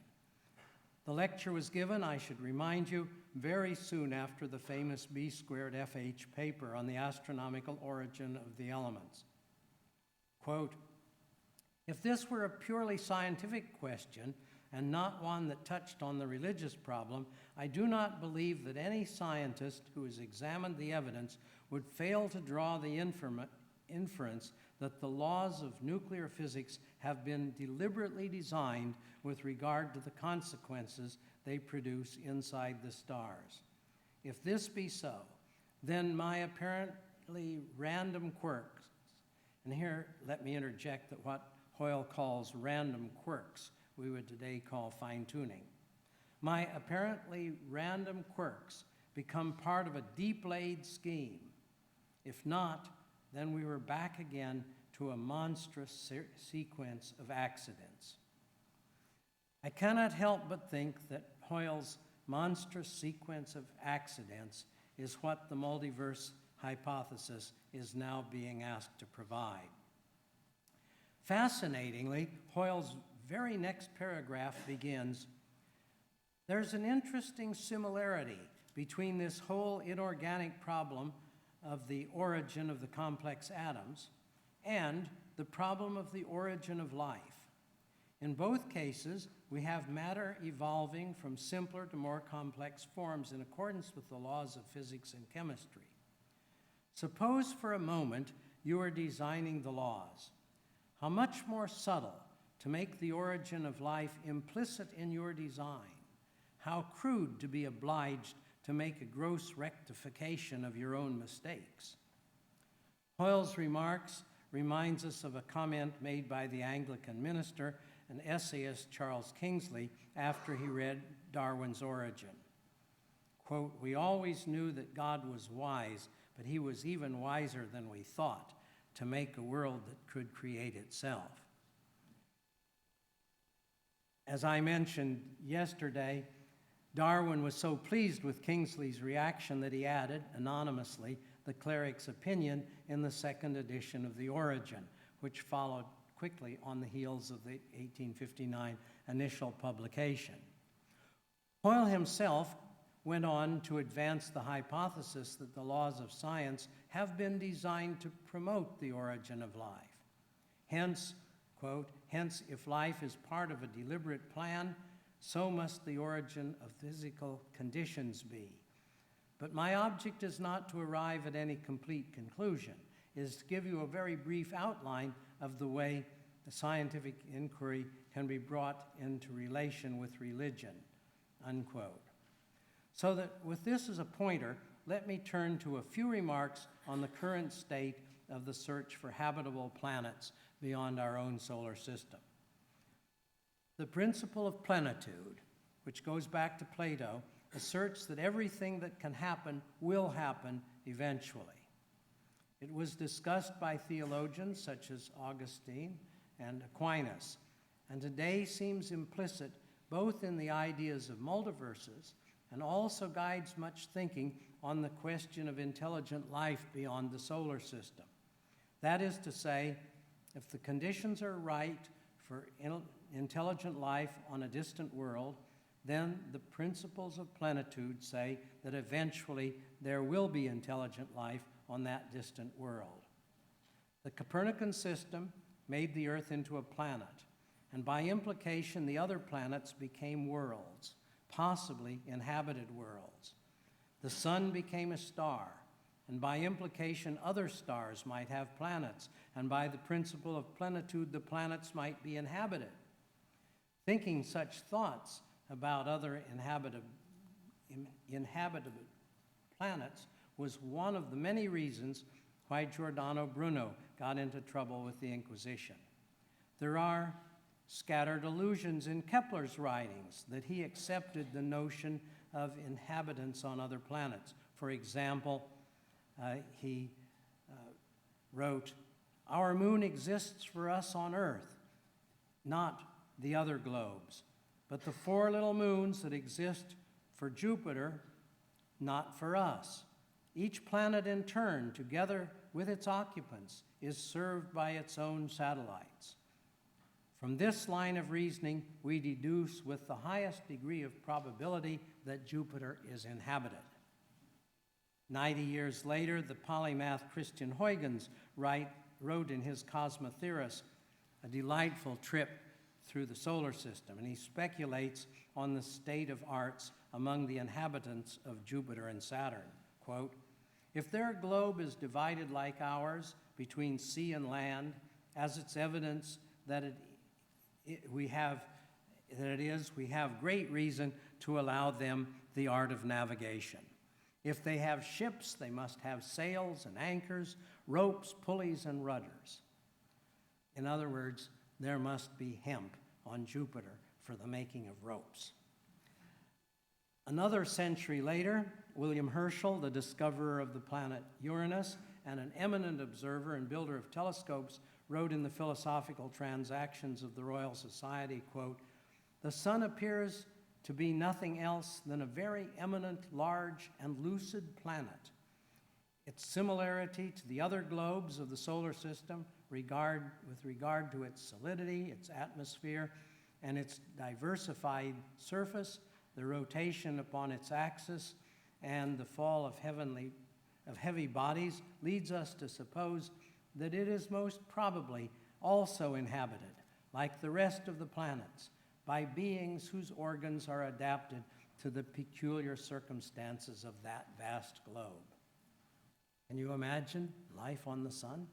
The lecture was given, I should remind you, very soon after the famous B²FH paper on the astronomical origin of the elements. Quote, "If this were a purely scientific question and not one that touched on the religious problem, I do not believe that any scientist who has examined the evidence would fail to draw the inference that the laws of nuclear physics have been deliberately designed with regard to the consequences they produce inside the stars. If this be so, then my apparently random quirks," and here let me interject that what Hoyle calls random quirks, we would today call fine-tuning. "My apparently random quirks become part of a deep-laid scheme. If not, then we were back again to a monstrous sequence of accidents." I cannot help but think that Hoyle's monstrous sequence of accidents is what the multiverse hypothesis is now being asked to provide. Fascinatingly, Hoyle's very next paragraph begins, "There's an interesting similarity between this whole inorganic problem of the origin of the complex atoms and the problem of the origin of life. In both cases, we have matter evolving from simpler to more complex forms in accordance with the laws of physics and chemistry. Suppose for a moment you are designing the laws. How much more subtle to make the origin of life implicit in your design. How crude to be obliged to make a gross rectification of your own mistakes." Hoyle's remarks reminds us of a comment made by the Anglican minister and essayist Charles Kingsley after he read Darwin's Origin. Quote, "We always knew that God was wise, but he was even wiser than we thought to make a world that could create itself." As I mentioned yesterday, Darwin was so pleased with Kingsley's reaction that he added, anonymously, the cleric's opinion in the second edition of The Origin, which followed quickly on the heels of the 1859 initial publication. Hoyle himself went on to advance the hypothesis that the laws of science have been designed to promote the origin of life. Hence, quote, "Hence, if life is part of a deliberate plan, so must the origin of physical conditions be. But my object is not to arrive at any complete conclusion. It is to give you a very brief outline of the way the scientific inquiry can be brought into relation with religion, unquote. So that with this as a pointer, let me turn to a few remarks on the current state of the search for habitable planets beyond our own solar system. The principle of plenitude, which goes back to Plato, asserts that everything that can happen will happen eventually. It was discussed by theologians such as Augustine and Aquinas, and today seems implicit both in the ideas of multiverses and also guides much thinking on the question of intelligent life beyond the solar system. That is to say, if the conditions are right for intelligent life on a distant world, then the principles of plenitude say that eventually there will be intelligent life on that distant world. The Copernican system made the Earth into a planet, and by implication the other planets became worlds, possibly inhabited worlds. The sun became a star, and by implication other stars might have planets, and by the principle of plenitude the planets might be inhabited. Thinking such thoughts about other inhabitable planets was one of the many reasons why Giordano Bruno got into trouble with the Inquisition. There are scattered allusions in Kepler's writings that he accepted the notion of inhabitants on other planets. For example, he wrote, "Our moon exists for us on Earth, not the other globes, but the 4 little moons that exist for Jupiter, not for us. Each planet in turn, together with its occupants, is served by its own satellites. From this line of reasoning, we deduce with the highest degree of probability that Jupiter is inhabited." 90 years later, the polymath Christian Huygens wrote in his Cosmotheorus a delightful trip through the solar system, and he speculates on the state of arts among the inhabitants of Jupiter and Saturn. Quote, "If their globe is divided like ours between sea and land, as its evidence that we have great reason to allow them the art of navigation. If they have ships, they must have sails and anchors, ropes, pulleys, and rudders." In other words, there must be hemp on Jupiter for the making of ropes. Another century later, William Herschel, the discoverer of the planet Uranus and an eminent observer and builder of telescopes, wrote in the Philosophical Transactions of the Royal Society, quote, "The sun appears to be nothing else than a very eminent, large, and lucid planet. Its similarity to the other globes of the solar system with regard to its solidity, its atmosphere, and its diversified surface, the rotation upon its axis, and the fall of heavy bodies leads us to suppose that it is most probably also inhabited, like the rest of the planets, by beings whose organs are adapted to the peculiar circumstances of that vast globe." Can you imagine life on the sun?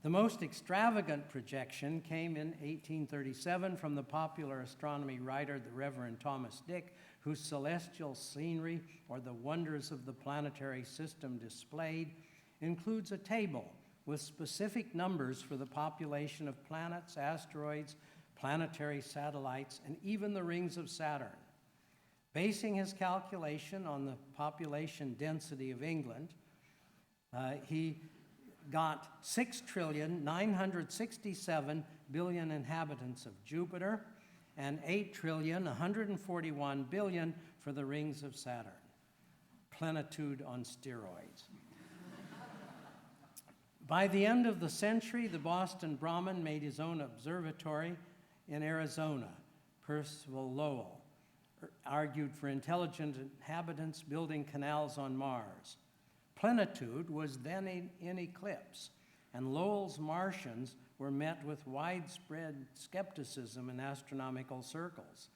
The most extravagant projection came in 1837 from the popular astronomy writer, the Reverend Thomas Dick, whose celestial scenery, or the wonders of the planetary system displayed, includes a table with specific numbers for the population of planets, asteroids, planetary satellites, and even the rings of Saturn. Basing his calculation on the population density of England, he got 6,967,000,000,000 inhabitants of Jupiter and 8,141,000,000,000 for the rings of Saturn. Plenitude on steroids. By the end of the century, the Boston Brahmin made his own observatory in Arizona. Percival Lowell argued for intelligent inhabitants building canals on Mars. Plenitude was then in eclipse, and Lowell's Martians were met with widespread skepticism in astronomical circles.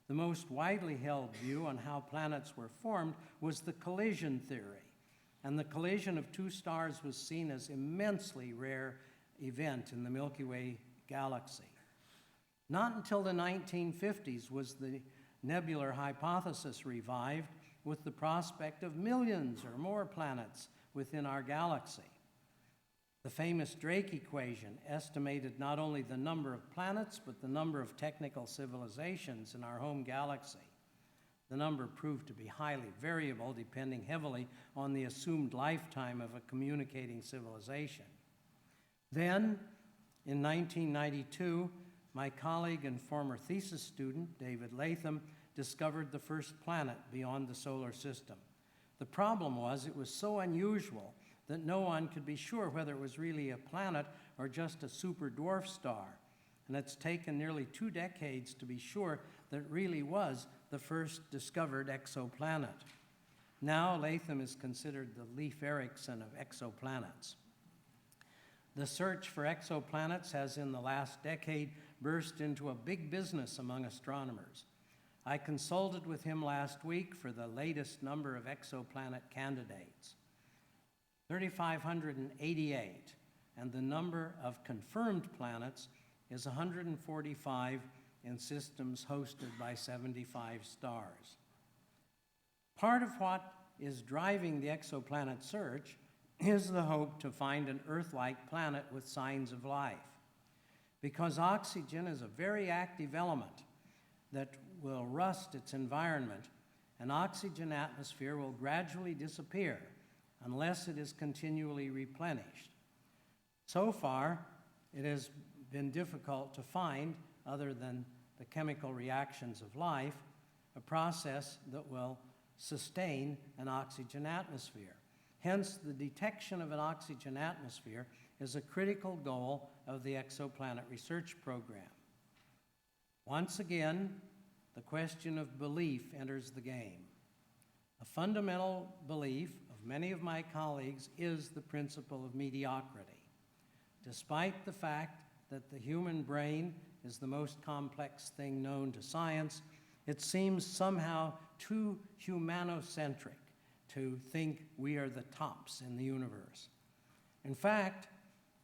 The most widely held view on how planets were formed was the collision theory, and the collision of two stars was seen as immensely rare event in the Milky Way galaxy. Not until the 1950s was the nebular hypothesis revived with the prospect of millions or more planets within our galaxy. The famous Drake equation estimated not only the number of planets, but the number of technical civilizations in our home galaxy. The number proved to be highly variable, depending heavily on the assumed lifetime of a communicating civilization. Then, in 1992, my colleague and former thesis student, David Latham, discovered the first planet beyond the solar system. The problem was it was so unusual that no one could be sure whether it was really a planet or just a super-dwarf star. And it's taken nearly 2 decades to be sure that it really was the first discovered exoplanet. Now, Latham is considered the Leif Erikson of exoplanets. The search for exoplanets has, in the last decade, burst into a big business among astronomers. I consulted with him last week for the latest number of exoplanet candidates, 3,588, and the number of confirmed planets is 145 in systems hosted by 75 stars. Part of what is driving the exoplanet search is the hope to find an Earth-like planet with signs of life. Because oxygen is a very active element that will rust its environment, an oxygen atmosphere will gradually disappear unless it is continually replenished. So far, it has been difficult to find, other than the chemical reactions of life, a process that will sustain an oxygen atmosphere. Hence, the detection of an oxygen atmosphere is a critical goal of the exoplanet research program. Once again, the question of belief enters the game. A fundamental belief of many of my colleagues is the principle of mediocrity. Despite the fact that the human brain is the most complex thing known to science, it seems somehow too humanocentric to think we are the tops in the universe. In fact,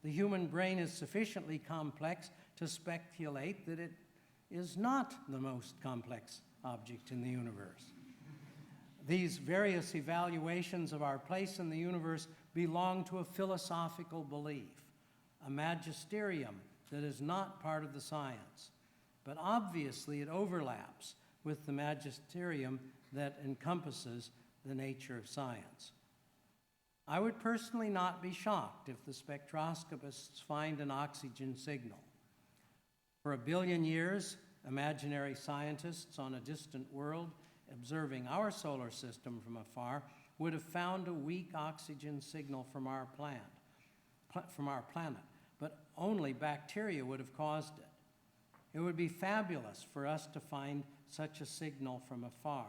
the human brain is sufficiently complex to speculate that it is not the most complex object in the universe. These various evaluations of our place in the universe belong to a philosophical belief, a magisterium that is not part of the science. But obviously it overlaps with the magisterium that encompasses the nature of science. I would personally not be shocked if the spectroscopists find an oxygen signal. For 1 billion years, imaginary scientists on a distant world observing our solar system from afar would have found a weak oxygen signal from our planet, but only bacteria would have caused it. It would be fabulous for us to find such a signal from afar,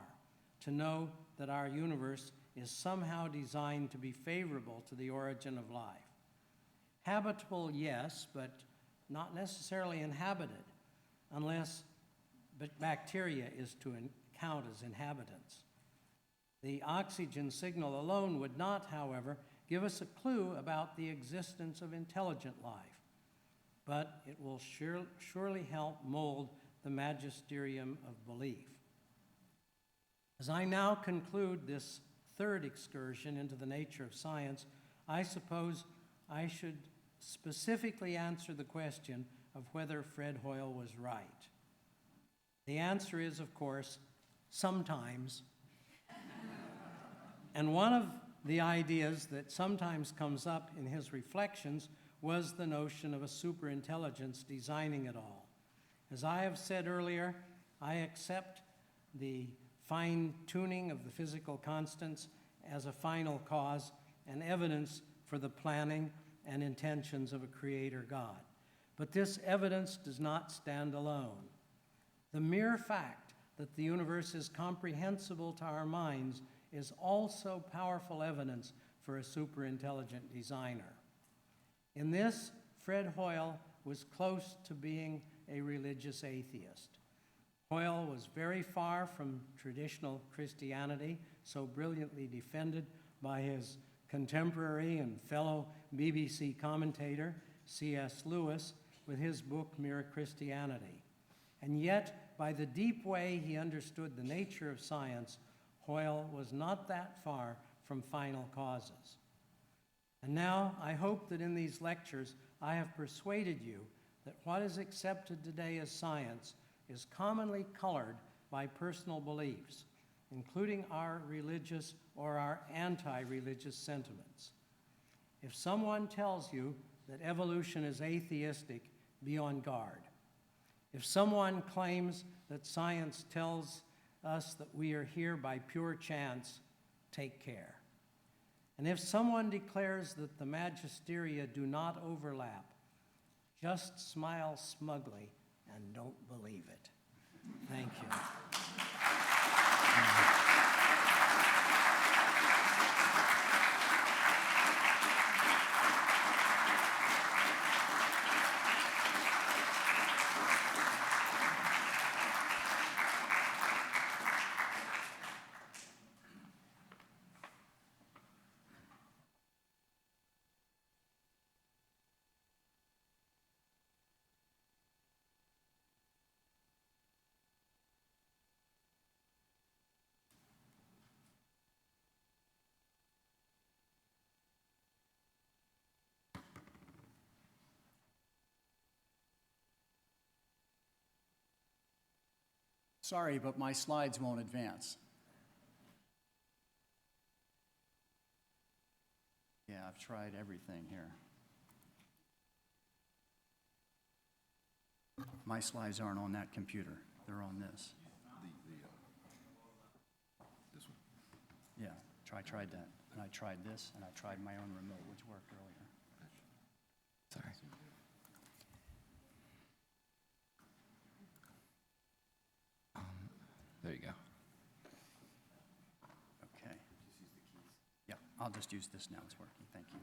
to know that our universe is somehow designed to be favorable to the origin of life. Habitable, yes, but not necessarily inhabited, unless bacteria is to count as inhabitants. The oxygen signal alone would not, however, give us a clue about the existence of intelligent life, but it will surely help mold the magisterium of belief. As I now conclude this third excursion into the nature of science, I suppose I should specifically answer the question of whether Fred Hoyle was right. The answer is, of course, sometimes. And one of the ideas that sometimes comes up in his reflections was the notion of a superintelligence designing it all. As I have said earlier, I accept the fine-tuning of the physical constants as a final cause and evidence for the planning and intentions of a creator God. But this evidence does not stand alone. The mere fact that the universe is comprehensible to our minds is also powerful evidence for a superintelligent designer. In this, Fred Hoyle was close to being a religious atheist. Hoyle was very far from traditional Christianity, so brilliantly defended by his contemporary and fellow BBC commentator, C.S. Lewis, with his book, Mere Christianity. And yet, by the deep way he understood the nature of science, Hoyle was not that far from final causes. And now, I hope that in these lectures, I have persuaded you that what is accepted today as science is commonly colored by personal beliefs, including our religious or our anti-religious sentiments. If someone tells you that evolution is atheistic, be on guard. If someone claims that science tells us that we are here by pure chance, take care. And if someone declares that the magisteria do not overlap, just smile smugly and don't believe it. Thank you. Sorry, but my slides won't advance. Yeah, I've tried everything here. My slides aren't on that computer. They're on this. This one. Yeah, I tried that. And I tried this, and I tried my own remote, which worked earlier. Sorry. There you go. Okay. Yeah, I'll just use this now. It's working. Thank you.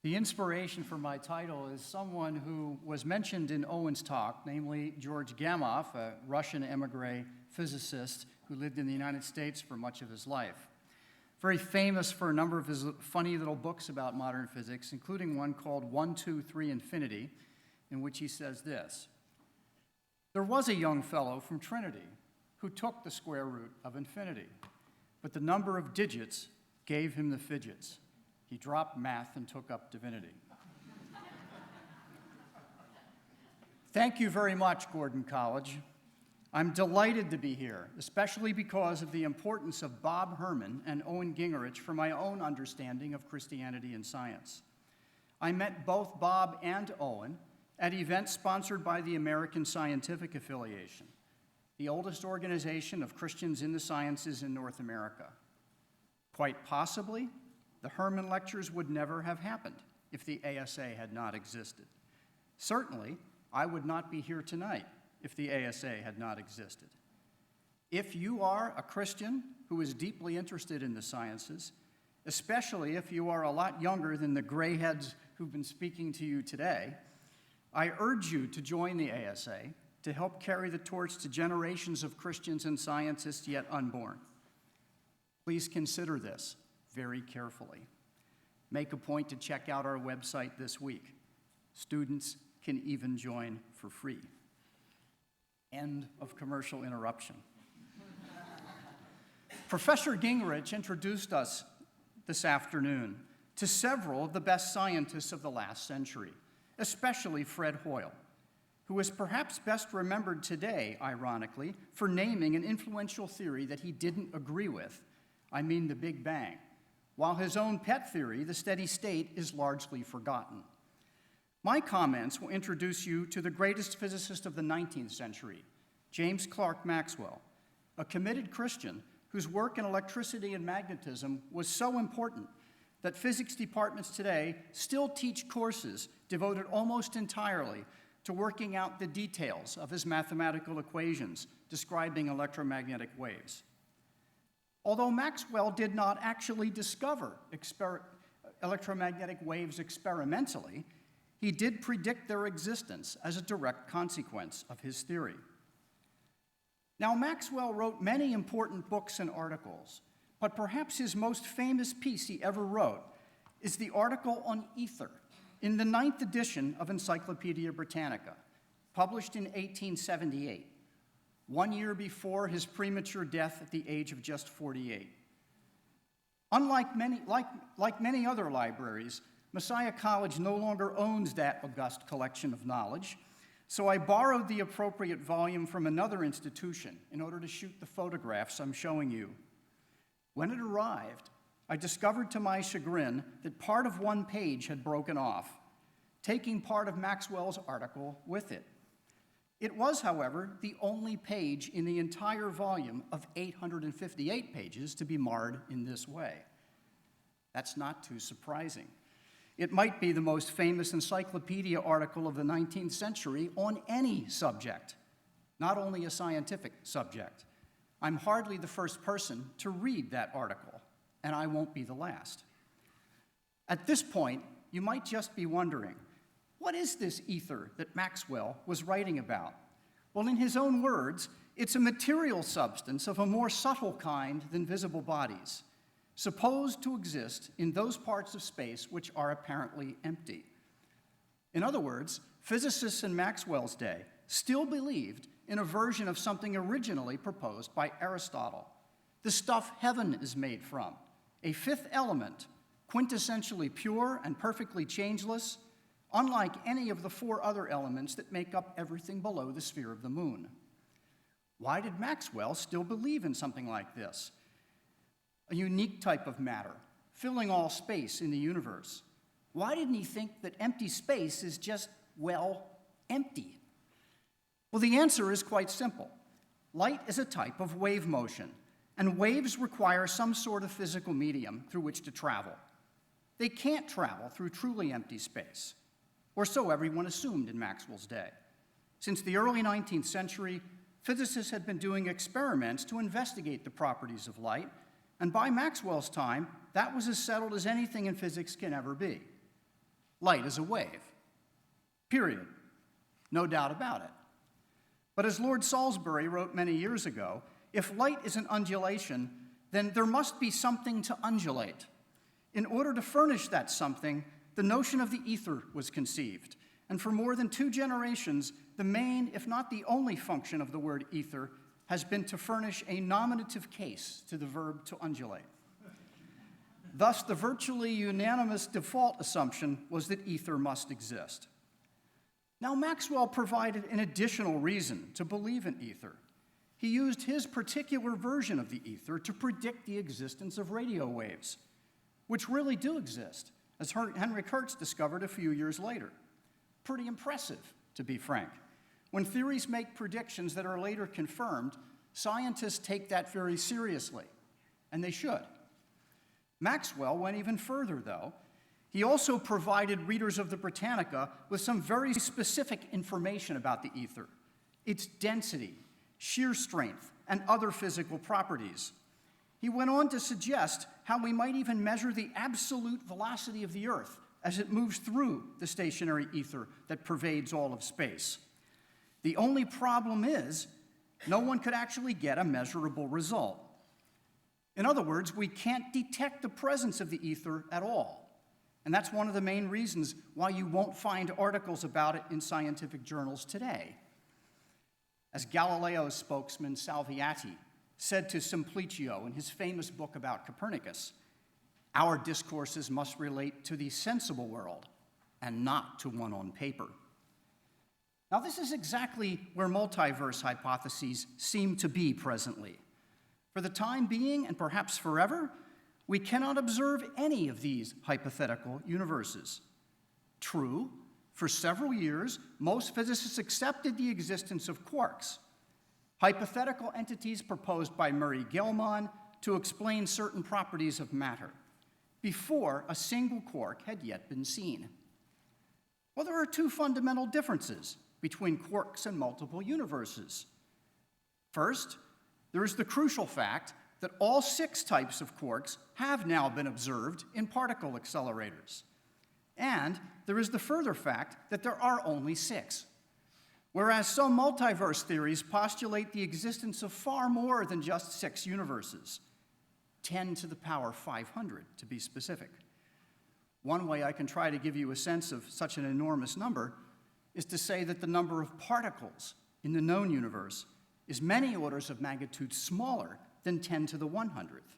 The inspiration for my title is someone who was mentioned in Owen's talk, namely George Gamow, a Russian emigre physicist who lived in the United States for much of his life. Very famous for a number of his funny little books about modern physics, including one called 1, 2, 3, Infinity, in which he says this: "There was a young fellow from Trinity who took the square root of infinity, but the number of digits gave him the fidgets. He dropped math and took up divinity." Thank you very much, Gordon College. I'm delighted to be here, especially because of the importance of Bob Herrmann and Owen Gingerich for my own understanding of Christianity and science. I met both Bob and Owen at events sponsored by the American Scientific Affiliation, the oldest organization of Christians in the sciences in North America. Quite possibly, the Herrmann lectures would never have happened if the ASA had not existed. Certainly, I would not be here tonight if the ASA had not existed. If you are a Christian who is deeply interested in the sciences, especially if you are a lot younger than the gray heads who've been speaking to you today, I urge you to join the ASA to help carry the torch to generations of Christians and scientists yet unborn. Please consider this very carefully. Make a point to check out our website this week. Students can even join for free. End of commercial interruption. Professor Gingerich introduced us this afternoon to several of the best scientists of the last century, especially Fred Hoyle, who is perhaps best remembered today, ironically, for naming an influential theory that he didn't agree with. I mean the Big Bang, while his own pet theory, the steady state, is largely forgotten. My comments will introduce you to the greatest physicist of the 19th century, James Clerk Maxwell, a committed Christian whose work in electricity and magnetism was so important that physics departments today still teach courses devoted almost entirely to working out the details of his mathematical equations describing electromagnetic waves. Although Maxwell did not actually discover electromagnetic waves experimentally, he did predict their existence as a direct consequence of his theory. Now, Maxwell wrote many important books and articles, but perhaps his most famous piece he ever wrote is the article on ether, in the 9th edition of Encyclopedia Britannica, published in 1878, 1 year before his premature death at the age of just 48. Unlike many other libraries, Messiah College no longer owns that august collection of knowledge, so I borrowed the appropriate volume from another institution in order to shoot the photographs I'm showing you. When it arrived, I discovered to my chagrin that part of one page had broken off, taking part of Maxwell's article with it. It was, however, the only page in the entire volume of 858 pages to be marred in this way. That's not too surprising. It might be the most famous encyclopedia article of the 19th century on any subject, not only a scientific subject. I'm hardly the first person to read that article, and I won't be the last. At this point, you might just be wondering, what is this ether that Maxwell was writing about? Well, in his own words, it's a material substance of a more subtle kind than visible bodies, supposed to exist in those parts of space which are apparently empty. In other words, physicists in Maxwell's day still believed in a version of something originally proposed by Aristotle, the stuff heaven is made from, a fifth element, quintessentially pure and perfectly changeless, unlike any of the four other elements that make up everything below the sphere of the moon. Why did Maxwell still believe in something like this? A unique type of matter, filling all space in the universe. Why didn't he think that empty space is just, well, empty? Well, the answer is quite simple. Light is a type of wave motion, and waves require some sort of physical medium through which to travel. They can't travel through truly empty space, or so everyone assumed in Maxwell's day. Since the early 19th century, physicists had been doing experiments to investigate the properties of light, and by Maxwell's time, that was as settled as anything in physics can ever be. Light is a wave. Period. No doubt about it. But as Lord Salisbury wrote many years ago, if light is an undulation, then there must be something to undulate. In order to furnish that something, the notion of the ether was conceived, and for more than 2 generations, the main, if not the only function of the word ether has been to furnish a nominative case to the verb to undulate. Thus, the virtually unanimous default assumption was that ether must exist. Now, Maxwell provided an additional reason to believe in ether. He used his particular version of the ether to predict the existence of radio waves, which really do exist, as Henry Hertz discovered a few years later. Pretty impressive, to be frank. When theories make predictions that are later confirmed, scientists take that very seriously, and they should. Maxwell went even further, though. He also provided readers of the Britannica with some very specific information about the ether, its density, shear strength, and other physical properties. He went on to suggest how we might even measure the absolute velocity of the Earth as it moves through the stationary ether that pervades all of space. The only problem is, no one could actually get a measurable result. In other words, we can't detect the presence of the ether at all. And that's one of the main reasons why you won't find articles about it in scientific journals today. As Galileo's spokesman, Salviati, said to Simplicio in his famous book about Copernicus, our discourses must relate to the sensible world and not to one on paper. Now, this is exactly where multiverse hypotheses seem to be presently. For the time being, and perhaps forever, we cannot observe any of these hypothetical universes. True, for several years, most physicists accepted the existence of quarks, hypothetical entities proposed by Murray Gell-Mann to explain certain properties of matter, before a single quark had yet been seen. Well, there are 2 fundamental differences between quarks and multiple universes. First, there is the crucial fact that all 6 types of quarks have now been observed in particle accelerators. And there is the further fact that there are only 6. Whereas some multiverse theories postulate the existence of far more than just 6 universes, 10 to the power 500 to be specific. One way I can try to give you a sense of such an enormous number is to say that the number of particles in the known universe is many orders of magnitude smaller than 10 to the 100th.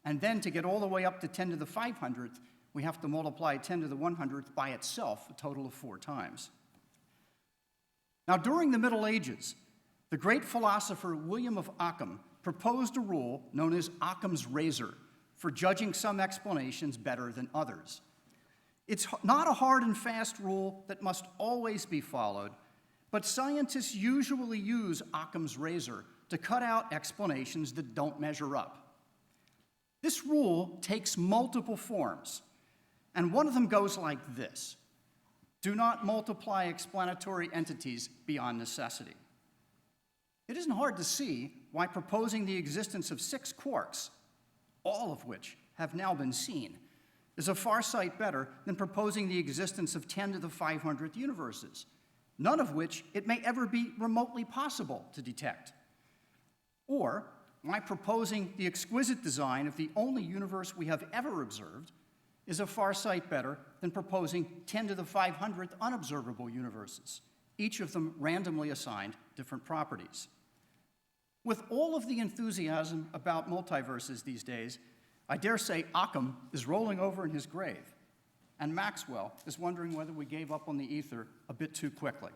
And then to get all the way up to 10 to the 500th, we have to multiply 10 to the 100th by itself a total of 4 times. Now, during the Middle Ages, the great philosopher William of Ockham proposed a rule known as Occam's razor for judging some explanations better than others. It's not a hard and fast rule that must always be followed, but scientists usually use Occam's razor to cut out explanations that don't measure up. This rule takes multiple forms, and one of them goes like this: do not multiply explanatory entities beyond necessity. It isn't hard to see why proposing the existence of 6 quarks, all of which have now been seen, is a far sight better than proposing the existence of 10 to the 500th universes, none of which it may ever be remotely possible to detect. Or why proposing the exquisite design of the only universe we have ever observed is a far sight better than proposing 10 to the 500th unobservable universes, each of them randomly assigned different properties. With all of the enthusiasm about multiverses these days, I dare say Occam is rolling over in his grave, and Maxwell is wondering whether we gave up on the ether a bit too quickly.